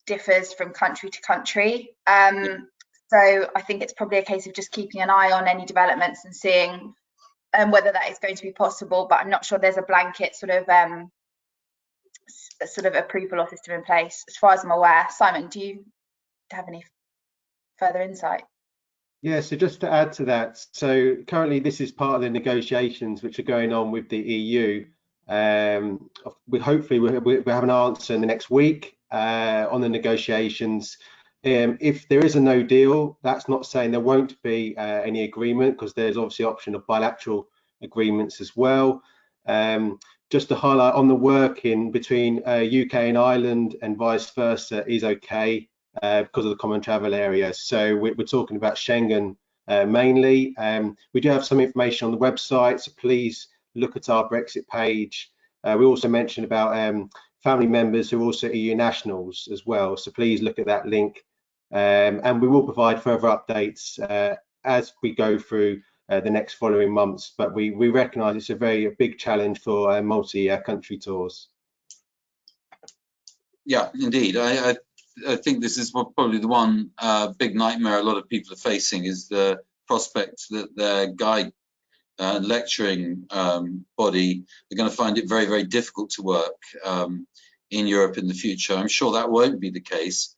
differs from country to country. So I think it's probably a case of just keeping an eye on any developments and seeing whether that is going to be possible. But I'm not sure there's a blanket sort of approval or system in place, as far as I'm aware. Simon, do you have any further insight? Yeah, so just to add to that, so currently this is part of the negotiations which are going on with the EU. Hopefully we'll have an answer in the next week on the negotiations. If there is a no deal, that's not saying there won't be any agreement, because there's obviously option of bilateral agreements as well. Just to highlight on the working between UK and Ireland and vice versa is okay because of the common travel area. So we're talking about Schengen mainly. We do have some information on the website, so please look at our Brexit page. We also mentioned about family members who are also EU nationals as well, so please look at that link. And we will provide further updates as we go through the next following months, but we recognise it's a very big challenge for multi-country tours. Yeah, indeed. I think this is probably the one big nightmare a lot of people are facing, is the prospect that their guide lecturing body are going to find it very, very difficult to work in Europe in the future. I'm sure that won't be the case,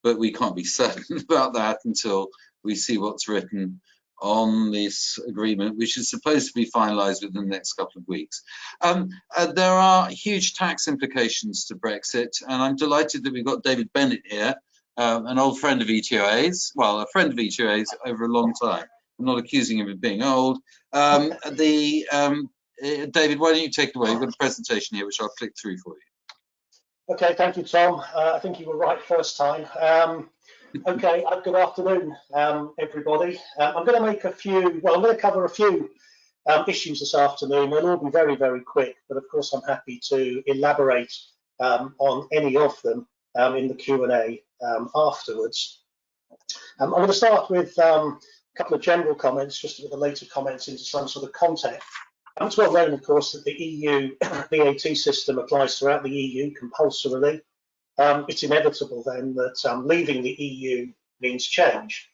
but we can't be certain about that until we see what's written on this agreement, which is supposed to be finalised within the next couple of weeks. There are huge tax implications to Brexit, and I'm delighted that we've got David Bennett here, an old friend of ETOA's, well, a friend of ETOA's over a long time. I'm not accusing him of being old. David, why don't you take it away? We've got a presentation here, which I'll click through for you. Okay, thank you, Tom. I think you were right first time. Okay, good afternoon, everybody. I'm going to make a few, well, I'm going to cover a few issues this afternoon. They'll all be very, very quick, but of course I'm happy to elaborate on any of them in the Q&A afterwards. I'm going to start with a couple of general comments, just to get the later comments into some sort of context. It's well known, of course, that the EU VAT system applies throughout the EU compulsorily. It's inevitable then that leaving the EU means change.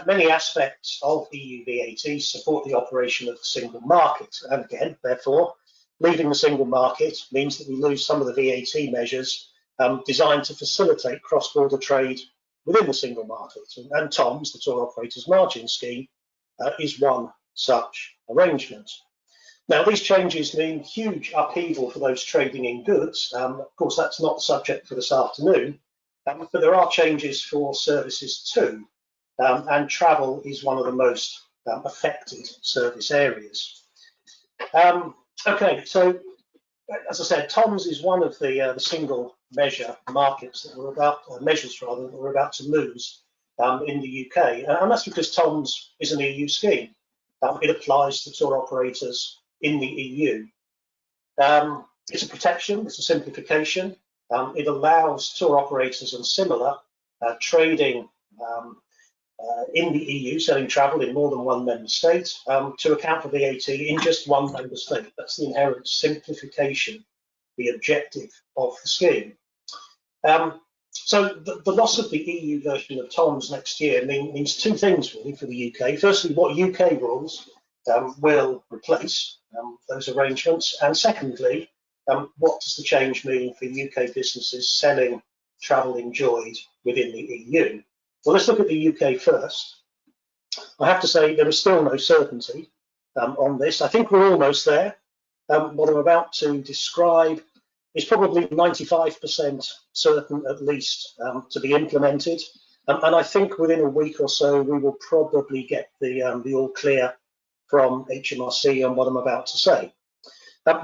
Many aspects of EU VAT support the operation of the single market, and again, therefore, leaving the single market means that we lose some of the VAT measures designed to facilitate cross-border trade within the single market. And TOMS, the Tour Operators Margin Scheme, is one such arrangement. Now, these changes mean huge upheaval for those trading in goods. Of course, that's not the subject for this afternoon, but there are changes for services too, and travel is one of the most affected service areas. Okay, so as I said, TOMS is one of the single measure markets that we're about, measures rather, that we're about to lose in the UK, and that's because TOMS is an EU scheme. It applies to tour operators in the EU. It's a protection, it's a simplification. It allows tour operators and similar trading in the EU, selling travel in more than one member state, to account for VAT in just one member state. That's the inherent simplification, the objective of the scheme. So the loss of the EU version of TOMS next year means two things really for the UK. Firstly, what UK rules will replace those arrangements, and secondly, what does the change mean for UK businesses selling travel enjoyed within the EU? Well, let's look at the UK first. I have to say there is still no certainty on this. I think we're almost there. What I'm about to describe is probably 95% certain, at least, to be implemented. And I think within a week or so, we will probably get the all clear from HMRC on what I'm about to say.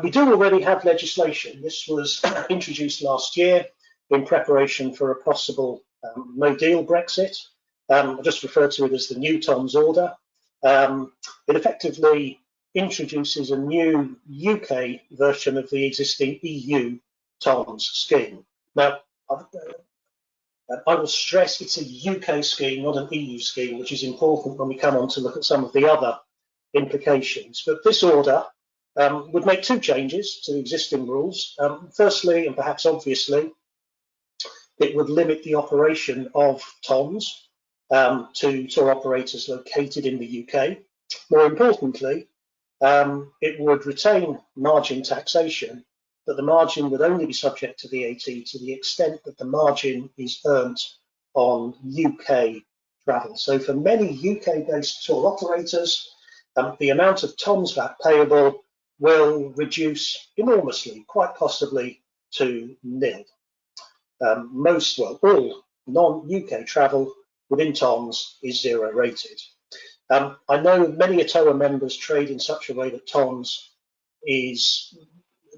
We do already have legislation. This was introduced last year in preparation for a possible no-deal Brexit. I just refer to it as the new TOMS order. It effectively introduces a new UK version of the existing EU TOMS scheme. Now, I will stress it's a UK scheme, not an EU scheme, which is important when we come on to look at some of the other implications. But this order would make two changes to the existing rules. Firstly, and perhaps obviously, it would limit the operation of TOMS to tour operators located in the UK. More importantly, it would retain margin taxation, but the margin would only be subject to VAT to the extent that the margin is earned on UK travel. So for many UK-based tour operators, the amount of TOMS VAT payable will reduce enormously, quite possibly to nil. All non-UK travel within TOMS is zero rated. I know many ETOA members trade in such a way that TOMS is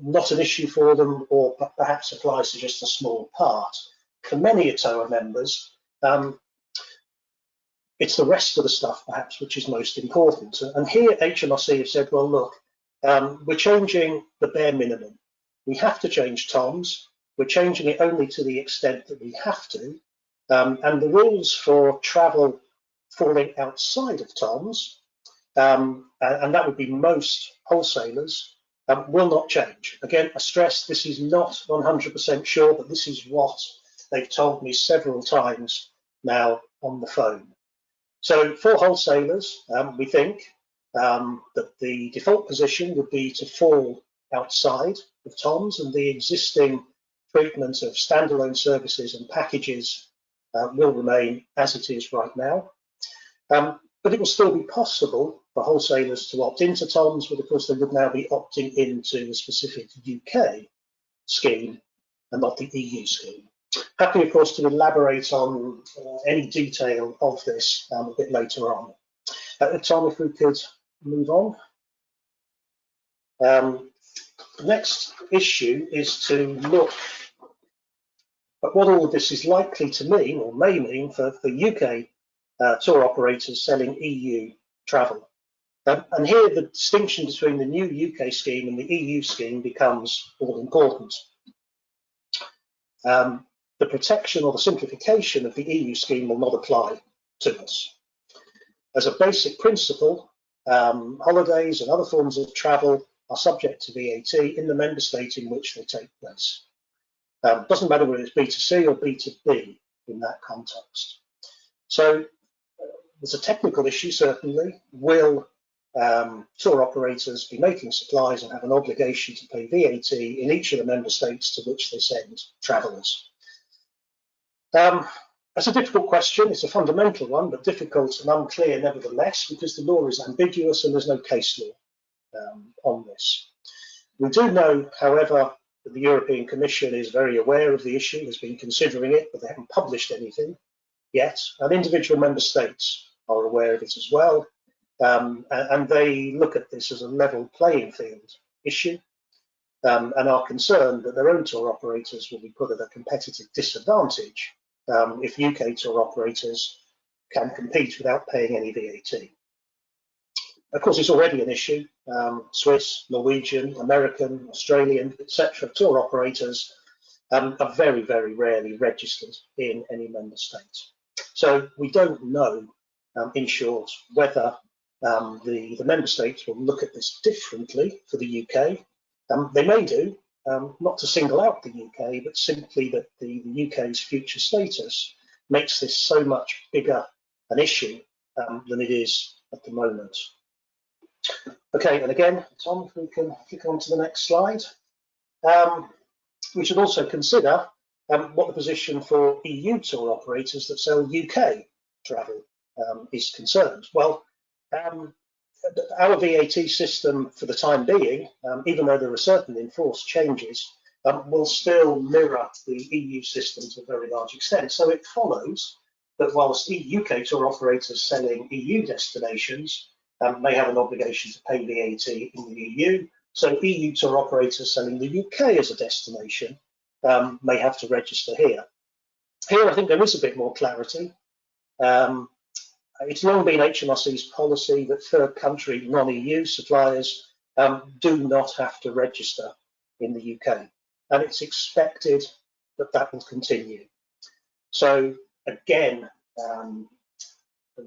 not an issue for them, or perhaps applies to just a small part. For many ETOA members, it's the rest of the stuff perhaps which is most important. And here HMRC have said, well, look, we're changing the bare minimum. We have to change TOMS. We're changing it only to the extent that we have to. And the rules for travel falling outside of TOMS, and that would be most wholesalers, will not change. Again, I stress this is not 100% sure, but this is what they've told me several times now on the phone. So for wholesalers, we think that the default position would be to fall outside of TOMS, and the existing treatment of standalone services and packages will remain as it is right now. But it will still be possible for wholesalers to opt into TOMS, but of course they would now be opting into a specific UK scheme and not the EU scheme. Happy, of course, to elaborate on any detail of this a bit later on. Tom, if we could move on. The next issue is to look But what all of this is likely to mean, or may mean, for UK tour operators selling EU travel. And here the distinction between the new UK scheme and the EU scheme becomes all important. The protection or the simplification of the EU scheme will not apply to us. As a basic principle, holidays and other forms of travel are subject to VAT in the member state in which they take place. Doesn't matter whether it's B2C or B2B in that context. So there's a technical issue, certainly. Will tour operators be making supplies and have an obligation to pay VAT in each of the member states to which they send travellers? That's a difficult question. It's a fundamental one, but difficult and unclear nevertheless, because the law is ambiguous and there's no case law on this. We do know, however, that the European Commission is very aware of the issue, has been considering it, but they haven't published anything yet. And individual member states are aware of it as well. And they look at this as a level playing field issue and are concerned that their own tour operators will be put at a competitive disadvantage if UK tour operators can compete without paying any VAT. Of course, it's already an issue. Swiss, Norwegian, American, Australian, etc. tour operators are very, very rarely registered in any member state. So we don't know, in short, whether the member states will look at this differently for the UK. They may do, not to single out the UK, but simply that the UK's future status makes this so much bigger an issue than it is at the moment. Okay, and again, Tom, if we can click on to the next slide. We should also consider what the position for EU tour operators that sell UK travel is concerned. Well, our VAT system for the time being, even though there are certain enforced changes, will still mirror the EU system to a very large extent. So it follows that whilst UK tour operators selling EU destinations may have an obligation to pay VAT in the EU, so EU tour operators selling the UK as a destination may have to register here. Here, I think there is a bit more clarity. It's long been HMRC's policy that third country non-EU suppliers do not have to register in the UK, and it's expected that that will continue. So again,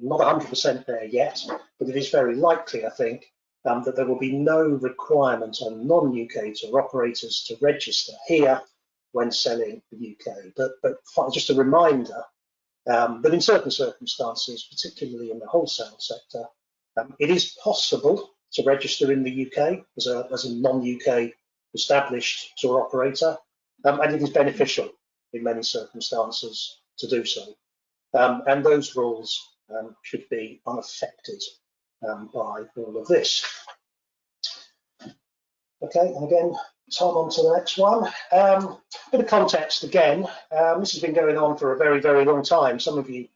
not 100% there yet, but it is very likely, I think, that there will be no requirement on non-UK tour operators to register here when selling the UK. But just a reminder that in certain circumstances, particularly in the wholesale sector, it is possible to register in the UK as a non-UK established tour operator, and it is beneficial in many circumstances to do so. And those rules should be unaffected by all of this. Okay, and again, Tom, on to the next one. Bit of context again. This has been going on for a very, very long time. Some of you,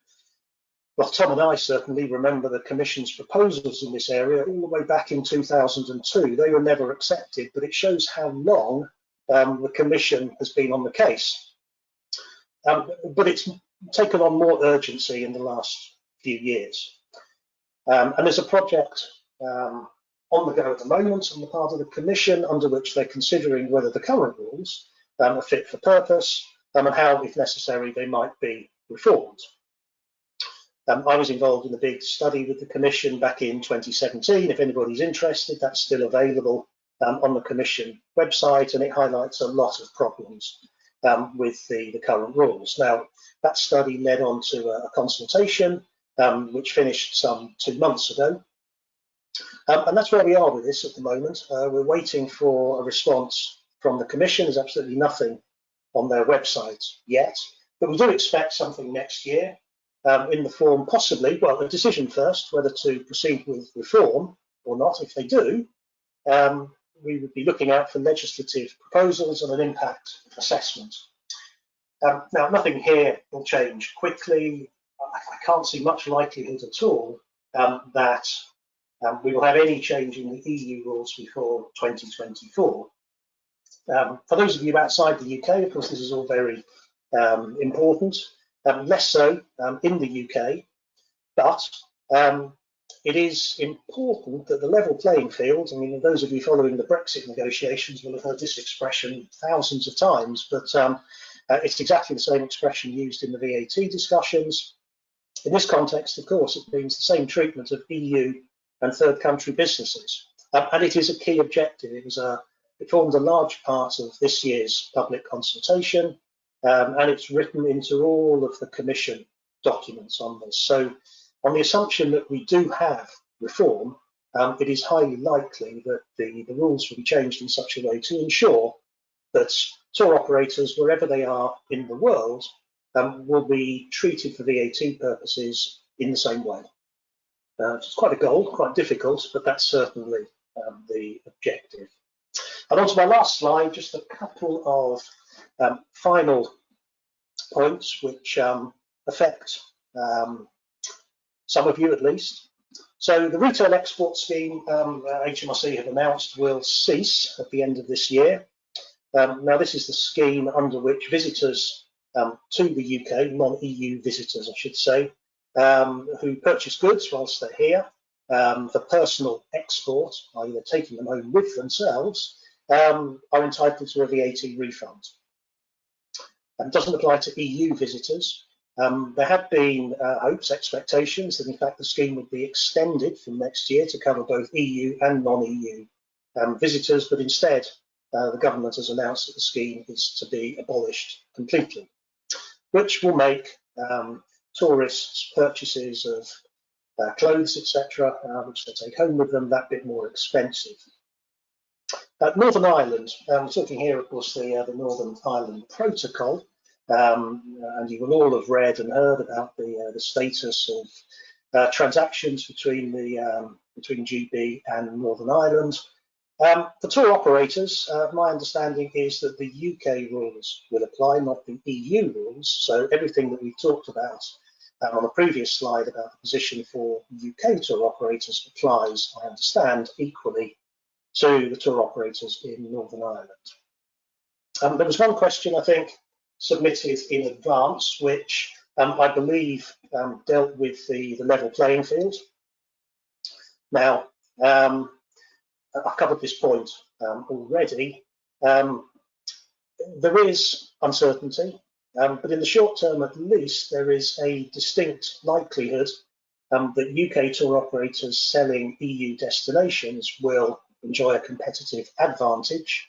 well, Tom and I certainly remember the Commission's proposals in this area all the way back in 2002. They were never accepted, but it shows how long the Commission has been on the case. But it's taken on more urgency in the last few years. And there's a project on the go at the moment on the part of the Commission, under which they're considering whether the current rules are fit for purpose and how, if necessary, they might be reformed. I was involved in a big study with the Commission back in 2017. If anybody's interested, that's still available on the Commission website, and it highlights a lot of problems with the current rules. Now, that study led on to a consultation which finished some 2 months ago. And that's where we are with this at the moment. We're waiting for a response from the Commission. There's absolutely nothing on their website yet, but we do expect something next year in the form, possibly, well, a decision first, whether to proceed with reform or not. If they do, we would be looking out for legislative proposals and an impact assessment. Now, nothing here will change quickly. I can't see much likelihood at all that we will have any change in the EU rules before 2024. For those of you outside the UK, of course, this is all very important, less so in the UK, but it is important that the level playing field, I mean, those of you following the Brexit negotiations will have heard this expression thousands of times, but it's exactly the same expression used in the VAT discussions. In this context, of course, it means the same treatment of EU and third country businesses. And it is a key objective. It formed a large part of this year's public consultation, and it's written into all of the Commission documents on this. So on the assumption that we do have reform, it is highly likely that the rules will be changed in such a way to ensure that tour operators, wherever they are in the world, will be treated for VAT purposes in the same way. It's quite a goal, quite difficult, but that's certainly the objective. And on to my last slide, just a couple of final points which affect some of you at least. So the retail export scheme HMRC have announced will cease at the end of this year. Now this is the scheme under which visitors to the UK, non-EU visitors I should say, who purchase goods whilst they're here for personal export, i.e. they're taking them home with themselves, are entitled to a VAT refund. It doesn't apply to EU visitors. There had been hopes, expectations that in fact the scheme would be extended from next year to cover both EU and non-EU visitors, but instead the government has announced that the scheme is to be abolished completely, which will make tourists' purchases of clothes, etc., which they take home with them, that bit more expensive. Northern Ireland, we're talking here, of course, the Northern Ireland Protocol, and you will all have read and heard about the status of transactions between GB and Northern Ireland. For tour operators, my understanding is that the UK rules will apply, not the EU rules. So everything that we've talked about on the previous slide about the position for UK tour operators applies, I understand, equally to the tour operators in Northern Ireland. There was one question, I think, submitted in advance, which I believe dealt with the level playing field. Now, I've covered this point already. There is uncertainty, but in the short term at least, there is a distinct likelihood that UK tour operators selling EU destinations will enjoy a competitive advantage.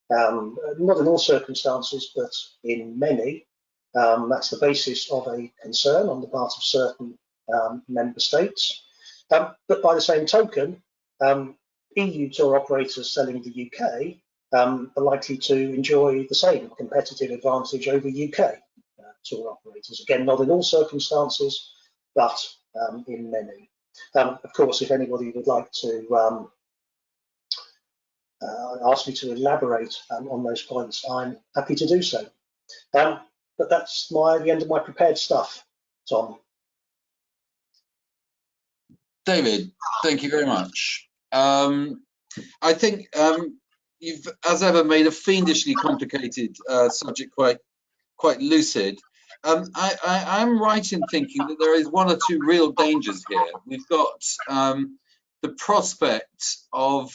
Not in all circumstances, but in many. That's the basis of a concern on the part of certain member states. But by the same token, EU tour operators selling the UK are likely to enjoy the same competitive advantage over UK tour operators. Again, not in all circumstances, but in many. Of course, if anybody would like to ask me to elaborate on those points, I'm happy to do so. But that's the end of my prepared stuff, Tom. David, thank you very much. I think you've, as ever, made a fiendishly complicated subject quite lucid. I'm right in thinking that there is one or two real dangers here. We've got the prospect of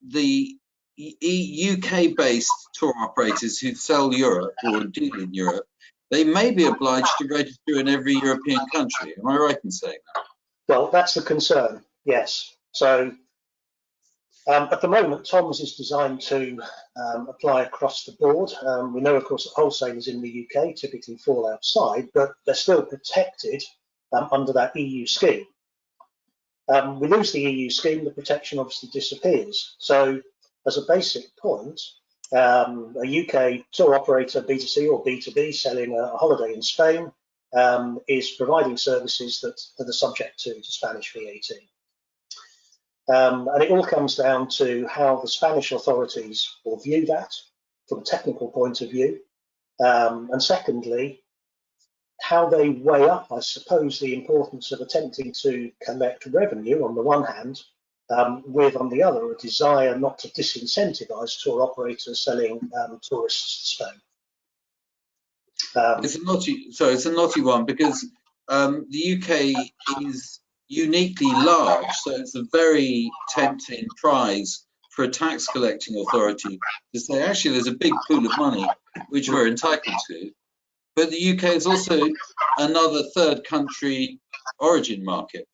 the UK-based tour operators who sell Europe or deal in Europe. They may be obliged to register in every European country. Am I right in saying that? Well, that's the concern, yes. So at the moment, Tom's is designed to apply across the board. We know, of course, that wholesalers in the UK typically fall outside, but they're still protected under that EU scheme. We lose the EU scheme, the protection obviously disappears. So as a basic point, a UK tour operator, B2C or B2B, selling a holiday in Spain is providing services that are subject to Spanish VAT. And it all comes down to how the Spanish authorities will view that from a technical point of view. And secondly, how they weigh up, I suppose, the importance of attempting to collect revenue on the one hand, with on the other a desire not to disincentivize tour operators selling tourists to Spain. It's a knotty one because the UK is uniquely large, so it's a very tempting prize for a tax collecting authority to say, actually, there's a big pool of money which we're entitled to. But the UK is also another third country origin market.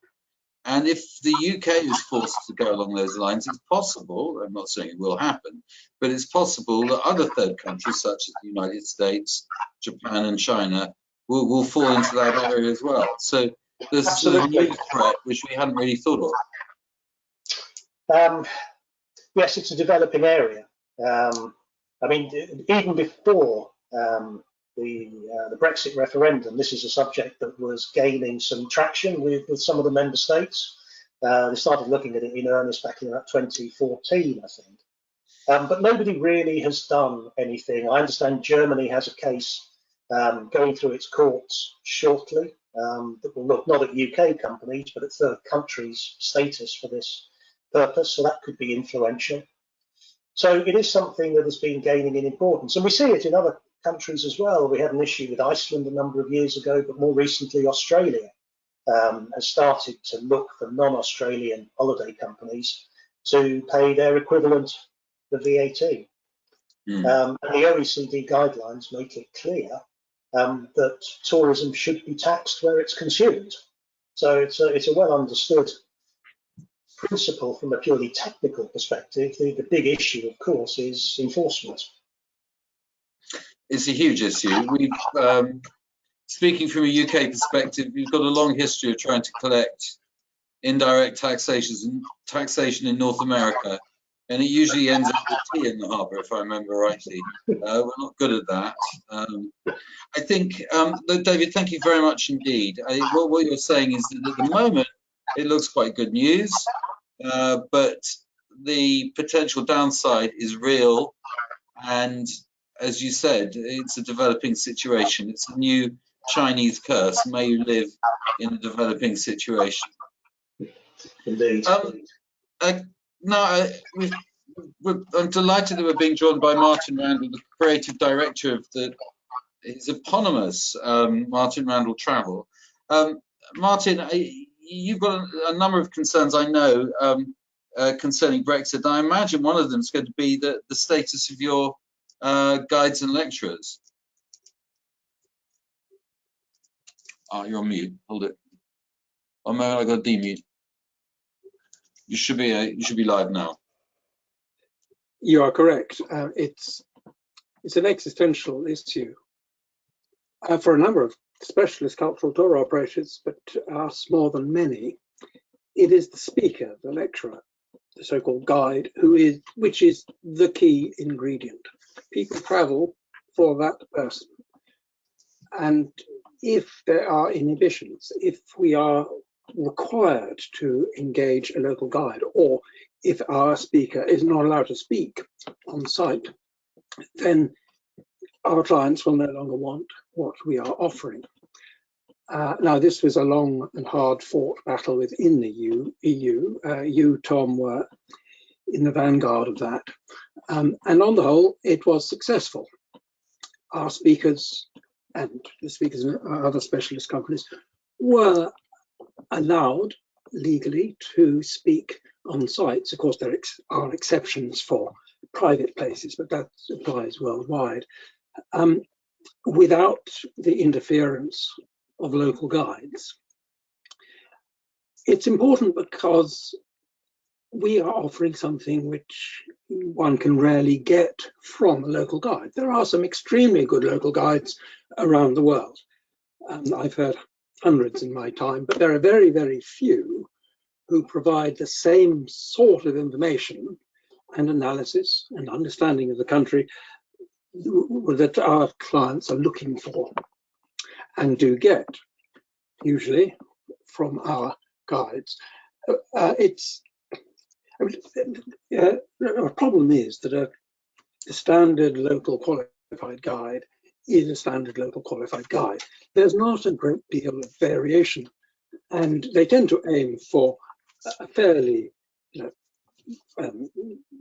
And if the UK is forced to go along those lines, it's possible, I'm not saying it will happen, but it's possible that other third countries such as the United States, Japan and China will fall into that area as well. So there's a sort of new threat which we hadn't really thought of. Yes, it's a developing area. I mean, even before the Brexit referendum, this is a subject that was gaining some traction with some of the member states. They started looking at it in earnest back in about 2014, I think. But nobody really has done anything. I understand Germany has a case going through its courts shortly that will look not at UK companies, but at third countries' status for this purpose. So that could be influential. So it is something that has been gaining in importance. And we see it in other countries as well. We had an issue with Iceland a number of years ago, but more recently Australia has started to look for non-Australian holiday companies to pay their equivalent, the VAT. And the OECD guidelines make it clear that tourism should be taxed where it's consumed. So it's a well understood principle from a purely technical perspective. The big issue, of course, is enforcement. It's a huge issue. We've, speaking from a UK perspective, we've got a long history of trying to collect indirect taxation in North America, and it usually ends up with tea in the harbour, if I remember rightly. We're not good at that. I think, David, thank you very much indeed. What you're saying is that at the moment, it looks quite good news, but the potential downside is real, and as you said, it's a developing situation. It's a new Chinese curse. May you live in a developing situation. Indeed. Now, I'm delighted that we're being joined by Martin Randall, the creative director of his eponymous Martin Randall Travel. Martin, you've got a number of concerns, I know, concerning Brexit. I imagine one of them is going to be the status of your guides and lecturers. Oh, you're on mute. Hold it. Oh man, I got demute. You should be live now. You are correct. It's an existential issue for a number of specialist cultural tour operators, but us more than many. It is the speaker, the lecturer, the so-called guide, which is the key ingredient. People travel for that person, and if there are inhibitions, if we are required to engage a local guide, or if our speaker is not allowed to speak on site, then our clients will no longer want what we are offering. Now, this was a long and hard-fought battle within the EU. You, Tom, were in the vanguard of that. And on the whole, it was successful. Our speakers and the speakers in other specialist companies were allowed legally to speak on sites. Of course, there are exceptions for private places, but that applies worldwide, without the interference of local guides. It's important because we are offering something which one can rarely get from a local guide. There are some extremely good local guides around the world. I've heard hundreds in my time, but there are very, very few who provide the same sort of information and analysis and understanding of the country that our clients are looking for and do get, usually, from our guides. The problem is that a standard local qualified guide is a standard local qualified guide. There's not a great deal of variation, and they tend to aim for a fairly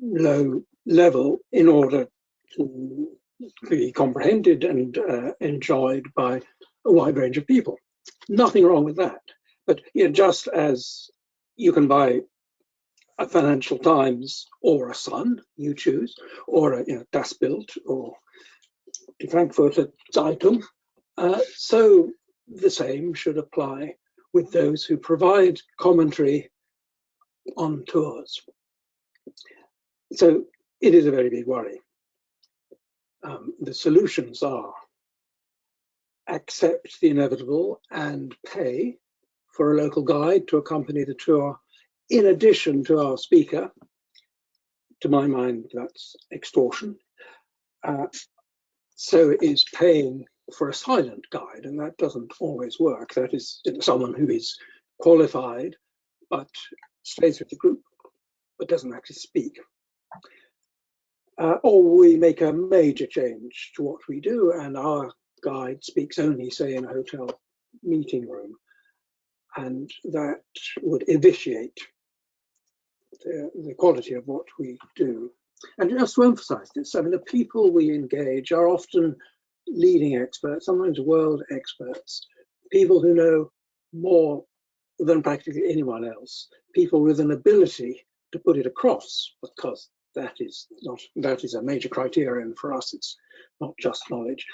low level in order to be comprehended and enjoyed by a wide range of people. Nothing wrong with that. But just as you can buy a Financial Times or a Sun, you choose, or a Das Bild or Die Frankfurter Zeitung, so the same should apply with those who provide commentary on tours. So it is a very big worry. The solutions are accept the inevitable and pay for a local guide to accompany the tour in addition to our speaker. To my mind, that's extortion. So is paying for a silent guide, and that doesn't always work. That is someone who is qualified but stays with the group but doesn't actually speak. Or we make a major change to what we do, and our guide speaks only, say, in a hotel meeting room, and that would vitiate the quality of what we do. And just to emphasize this, I mean, the people we engage are often leading experts, sometimes world experts, people who know more than practically anyone else, people with an ability to put it across, because that is a major criterion for us. It's not just knowledge.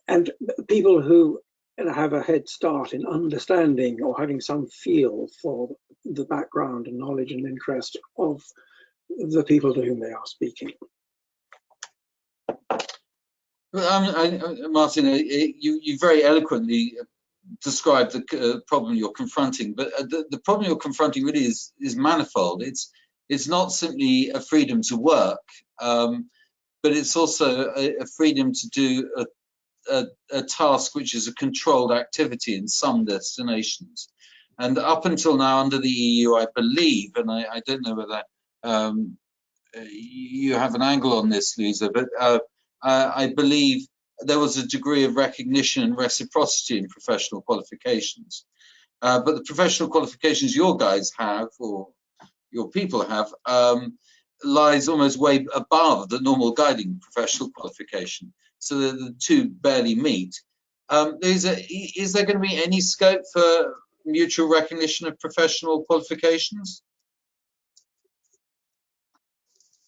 And people who have a head start in understanding or having some feel for the background and knowledge and interest of the people to whom they are speaking. Martin, you very eloquently described the problem you're confronting, but the problem you're confronting really is manifold. It's not simply a freedom to work, but it's also a freedom to do a task which is a controlled activity in some destinations. And up until now, under the EU, I believe, and I don't know whether you have an angle on this, Lisa, but I believe there was a degree of recognition and reciprocity in professional qualifications. But the professional qualifications your guys have, or your people have, lies almost way above the normal guiding professional qualification. So the two barely meet. Is there going to be any scope for mutual recognition of professional qualifications?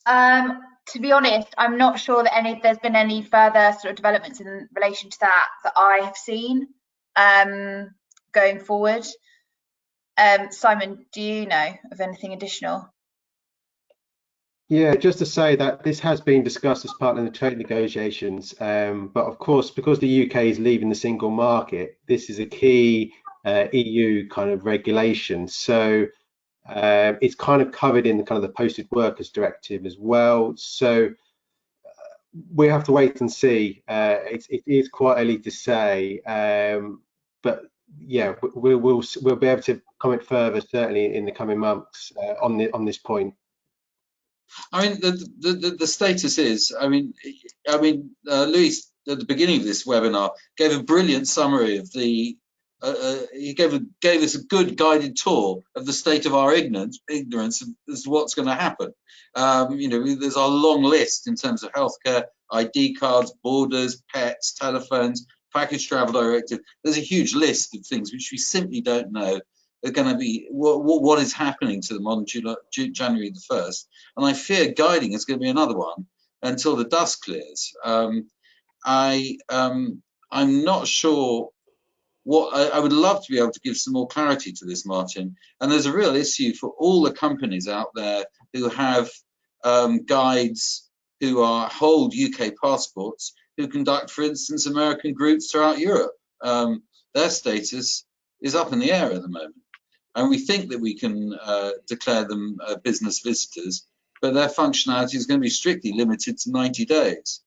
To be honest, I'm not sure that there's been any further sort of developments in relation to that I have seen going forward. Simon, do you know of anything additional? Yeah, just to say that this has been discussed as part of the trade negotiations, but of course, because the UK is leaving the single market, this is a key EU kind of regulation. So it's kind of covered in the kind of the posted workers directive as well. So we have to wait and see. It is quite early to say, but yeah, we'll be able to comment further certainly in the coming months on this point. I mean, the status is, Louis at the beginning of this webinar gave a brilliant summary of the. He gave us a good guided tour of the state of our ignorance as to what's going to happen. There's a long list in terms of healthcare, ID cards, borders, pets, telephones, package travel directive. There's a huge list of things which we simply don't know are going to be what is happening to them on January the 1st. And I fear guiding is going to be another one until the dust clears. I'm not sure. I would love to be able to give some more clarity to this, Martin. And there's a real issue for all the companies out there who have guides who hold UK passports, who conduct, for instance, American groups throughout Europe. Their status is up in the air at the moment. And we think that we can declare them business visitors, but their functionality is going to be strictly limited to 90 days.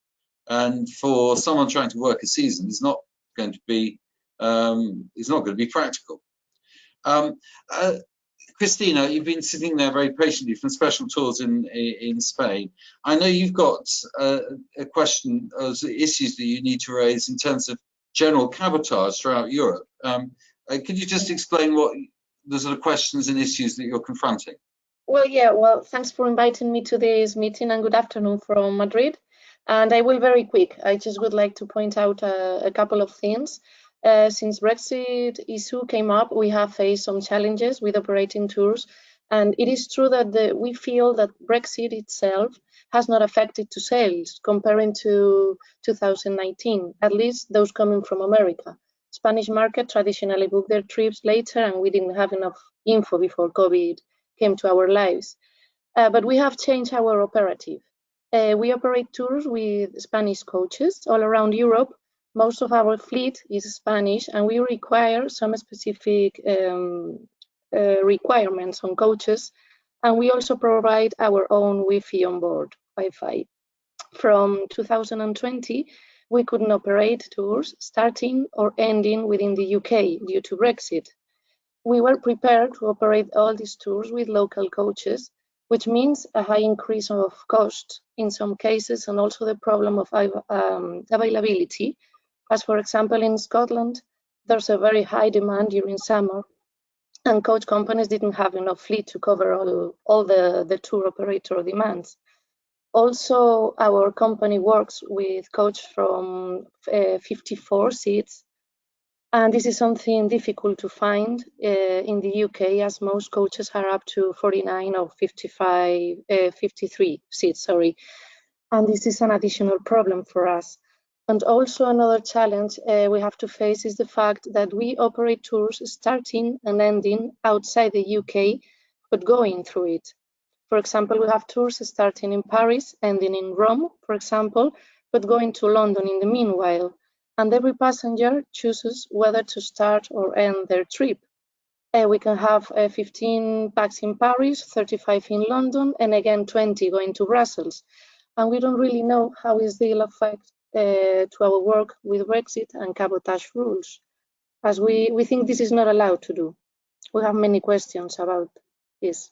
And for someone trying to work a season, it's not going to be practical. Christina, you've been sitting there very patiently from Special Tours in Spain. I know you've got a question of issues that you need to raise in terms of general cabotage throughout Europe. Could you just explain what the sort of questions and issues that you're confronting? Well, yeah, well, thanks for inviting me to this meeting and good afternoon from Madrid. And I will very quick. I just would like to point out a couple of things. Since Brexit issue came up, we have faced some challenges with operating tours. And it is true that we feel that Brexit itself has not affected to sales comparing to 2019, at least those coming from America. Spanish market traditionally book their trips later, and we didn't have enough info before COVID came to our lives. But we have changed our operative. We operate tours with Spanish coaches all around Europe. Most of our fleet is Spanish, and we require some specific requirements on coaches. And we also provide our own Wi-Fi on board, Wi-Fi. From 2020, we couldn't operate tours starting or ending within the UK due to Brexit. We were prepared to operate all these tours with local coaches, which means a high increase of cost in some cases, and also the problem of availability. As for example, in Scotland, there's a very high demand during summer, and coach companies didn't have enough fleet to cover all the tour operator demands. Also, our company works with coach from 54 seats, and this is something difficult to find in the UK, as most coaches are up to 49 or 53 seats, sorry. And this is an additional problem for us. And also another challenge we have to face is the fact that we operate tours starting and ending outside the UK, but going through it. For example, we have tours starting in Paris, ending in Rome, for example, but going to London in the meanwhile. And every passenger chooses whether to start or end their trip. We can have 15 packs in Paris, 35 in London, and again 20 going to Brussels. And we don't really know how is the effect to our work with Brexit and cabotage rules, as we think this is not allowed to do. We have many questions about this,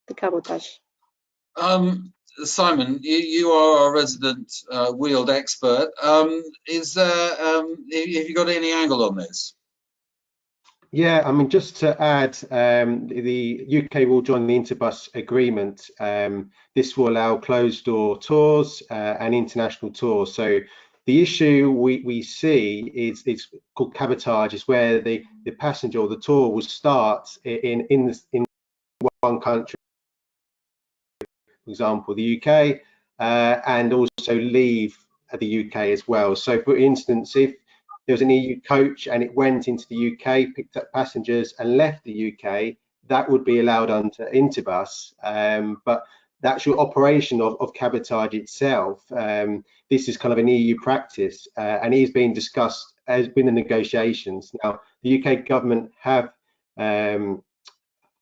the cabotage. Simon, you are our resident wheeled expert. Have you got any angle on this? Yeah, I mean, just to add, the UK will join the Interbus agreement. This will allow closed door tours and international tours. So the issue we see is it's called cabotage, is where the passenger or the tour will start in one country, for example, the UK, and also leave the UK as well. So for instance, if there was an EU coach and it went into the UK, picked up passengers and left the UK, that would be allowed under Interbus. But the actual operation of cabotage itself, this is kind of an EU practice, and it is being discussed as in the negotiations. Now, the UK government have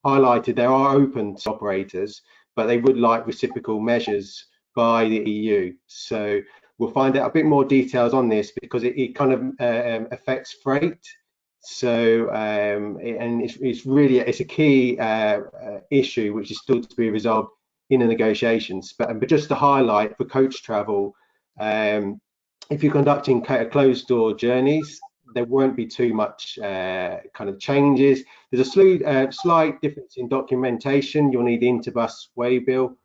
highlighted they are open to operators, but they would like reciprocal measures by the EU. So we'll find out a bit more details on this, because it kind of affects freight. So and it's a key issue which is still to be resolved in the negotiations. But just to highlight for coach travel, if you're conducting closed door journeys, there won't be too much kind of changes. There's a slight difference in documentation. You'll need the Interbus waybill.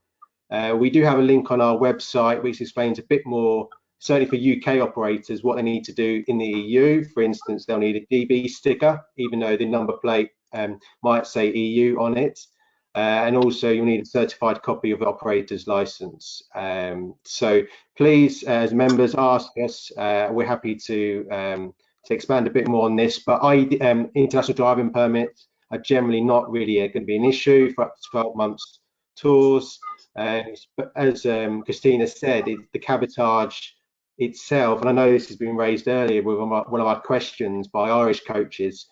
We do have a link on our website which explains a bit more, certainly for UK operators, what they need to do in the EU. For instance, they'll need a DB sticker, even though the number plate might say EU on it. And also you'll need a certified copy of the operator's license. So please, as members, ask us. We're happy to expand a bit more on this, but international driving permits are generally not really going to be an issue for up to 12 months tours. But as Christina said, the cabotage itself, and I know this has been raised earlier with one of our questions by Irish coaches,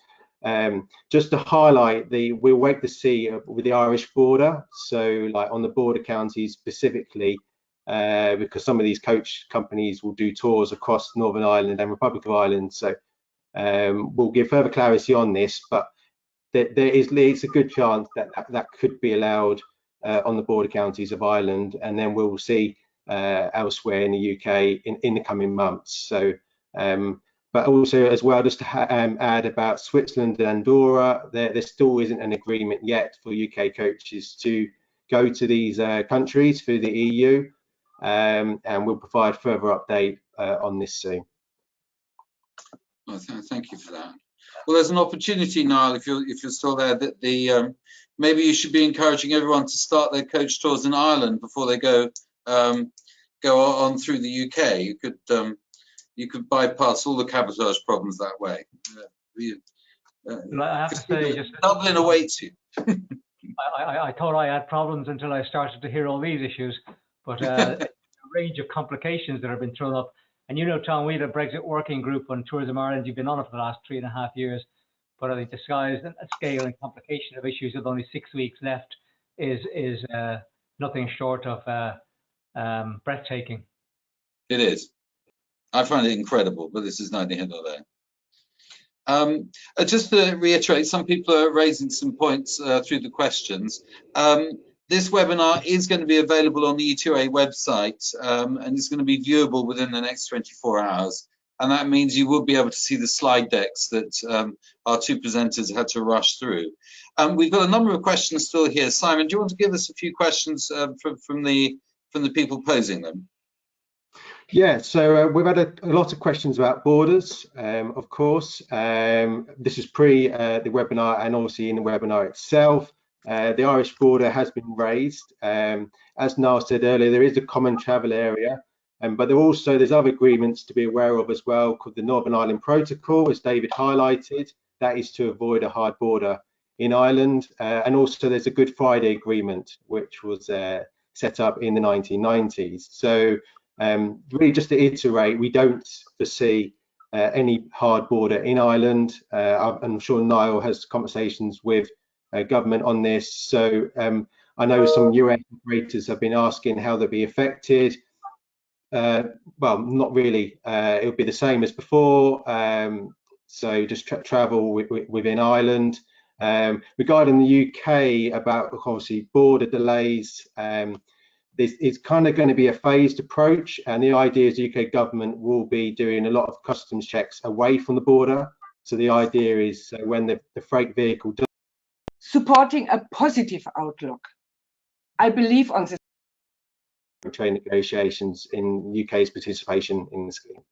just to highlight, we'll wait to see with the Irish border, so like on the border counties specifically, because some of these coach companies will do tours across Northern Ireland and Republic of Ireland. So we'll give further clarity on this, but it's a good chance that could be allowed on the border counties of Ireland, and then we'll see elsewhere in the UK in the coming months. So but also as well, just to add about Switzerland and Andorra, there still isn't an agreement yet for UK coaches to go to these countries through the EU. and we'll provide further update on this soon. Well, thank you for that. Well, there's an opportunity, Niall, if you're still there, that the maybe you should be encouraging everyone to start their coach tours in Ireland before they go on through the UK. You could bypass all the cabotage problems that way. I have to say, just Dublin awaits you. I thought I had problems until I started to hear all these issues, but a range of complications that have been thrown up. And you know, Tom, we had a Brexit working group on Tourism Ireland. You've been on it for the last 3.5 years, but I think the size and scale and complication of issues with only 6 weeks left is nothing short of breathtaking. It is. I find it incredible, but this is neither here nor there. Just to reiterate, some people are raising some points through the questions. This webinar is going to be available on the ETOA website, and it's going to be viewable within the next 24 hours. And that means you will be able to see the slide decks that our two presenters had to rush through. We've got a number of questions still here. Simon, do you want to give us a few questions from the people posing them? Yeah, so we've had a lot of questions about borders, of course. This is pre the webinar and obviously in the webinar itself. The Irish border has been raised. As Niall said earlier, there is a common travel area, but there's other agreements to be aware of as well, called the Northern Ireland Protocol, as David highlighted. That is to avoid a hard border in Ireland. And also there's a Good Friday Agreement, which was set up in the 1990s. So really just to iterate, we don't foresee any hard border in Ireland. I'm sure Niall has conversations with government on this. So I know some US operators have been asking how they'll be affected. Well, not really. It'll be the same as before. So just travel within Ireland. Regarding the UK, about obviously border delays, it's kind of going to be a phased approach, and the idea is the UK government will be doing a lot of customs checks away from the border. So the idea is when the freight vehicle does supporting a positive outlook. I believe on this. Trade negotiations in UK's participation in the scheme.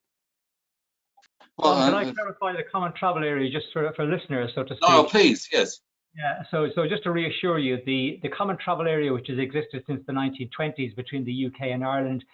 Well, can I clarify the common travel area just for listeners, so to speak? Oh, please, yes. Yeah, so just to reassure you, the common travel area, which has existed since the 1920s between the UK and Ireland,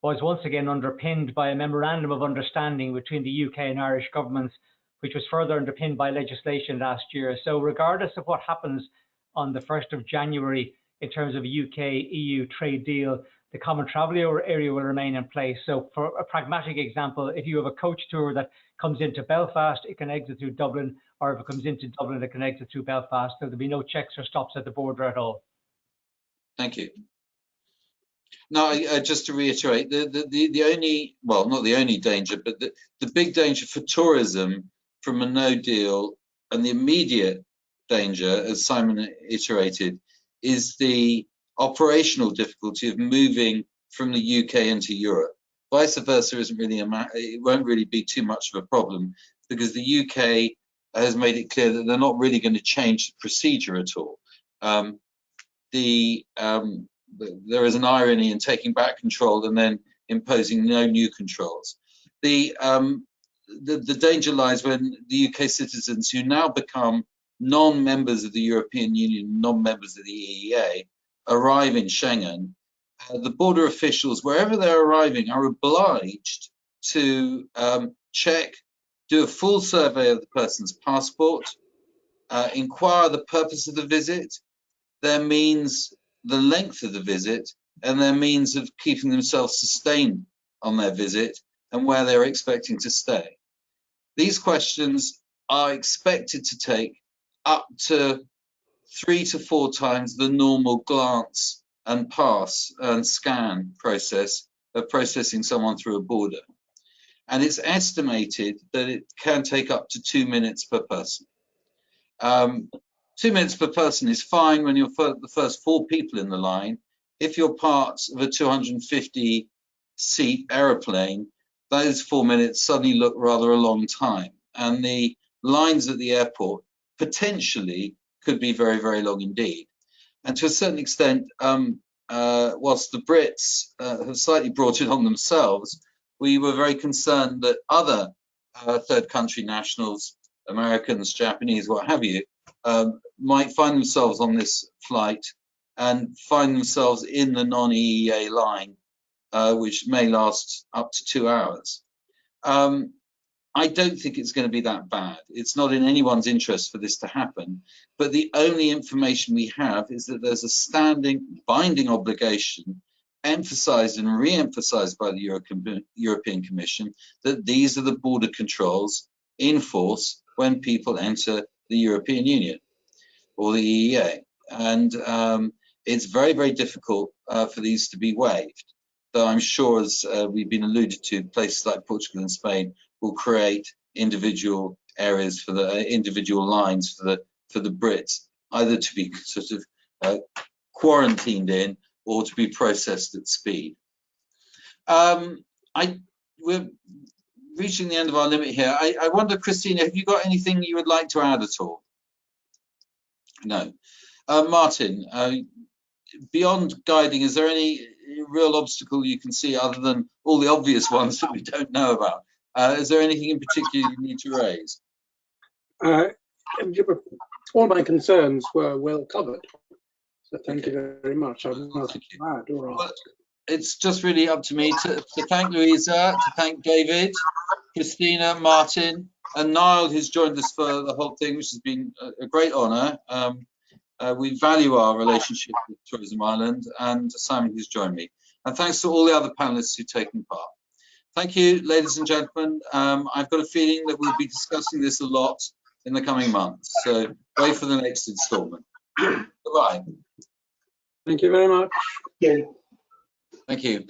was once again underpinned by a memorandum of understanding between the UK and Irish governments, which was further underpinned by legislation last year. So regardless of what happens on the 1st of January in terms of a UK-EU trade deal, the common travel area will remain in place. So for a pragmatic example, if you have a coach tour that comes into Belfast, it can exit through Dublin, or if it comes into Dublin, it can exit through Belfast. So there'll be no checks or stops at the border at all. Thank you. Now, just to reiterate, the only, well, not the only danger, but the big danger for tourism from a no deal, and the immediate danger, as Simon iterated, is the operational difficulty of moving from the UK into Europe. Vice versa isn't really it won't really be too much of a problem, because the UK has made it clear that they're not really going to change the procedure at all. There is an irony in taking back control and then imposing no new controls. The danger lies when the UK citizens who now become non-members of the European Union, non-members of the EEA, arrive in Schengen. The border officials, wherever they're arriving, are obliged to check, do a full survey of the person's passport, inquire the purpose of the visit, their means, the length of the visit, and their means of keeping themselves sustained on their visit, and where they're expecting to stay. These questions are expected to take up to 3 to 4 times the normal glance and pass and scan process of processing someone through a border. And it's estimated that it can take up to 2 minutes per person. 2 minutes per person is fine when you're the first 4 people in the line. If you're part of a 250-seat aeroplane, those 4 minutes suddenly look rather a long time. And the lines at the airport potentially could be very, very long indeed. And to a certain extent, whilst the Brits have slightly brought it on themselves, we were very concerned that other third country nationals, Americans, Japanese, what have you, might find themselves on this flight and find themselves in the non-EEA line, which may last up to 2 hours. I don't think it's going to be that bad. It's not in anyone's interest for this to happen. But the only information we have is that there's a standing binding obligation emphasized and re-emphasized by the European Commission that these are the border controls in force when people enter the European Union or the EEA. And it's very, very difficult for these to be waived. Though I'm sure, as we've been alluded to, places like Portugal and Spain will create individual areas for the individual lines for the Brits, either to be sort of quarantined in or to be processed at speed. We're reaching the end of our limit here. I wonder, Christina, have you got anything you would like to add at all? No. Martin, beyond guiding, is there any real obstacle you can see other than all the obvious ones that we don't know about? Is there anything in particular you need to raise? All my concerns were well covered. So thank you very much. I'm not mad or well, it's just really up to me to thank Louisa, to thank David, Christina, Martin, and Niall, who's joined us for the whole thing, which has been a great honour. We value our relationship with Tourism Ireland, and Simon, who's joined me. And thanks to all the other panelists who've taken part. Thank you, ladies and gentlemen. I've got a feeling that we'll be discussing this a lot in the coming months. So wait for the next instalment. Goodbye. Thank you very much. Yeah. Thank you.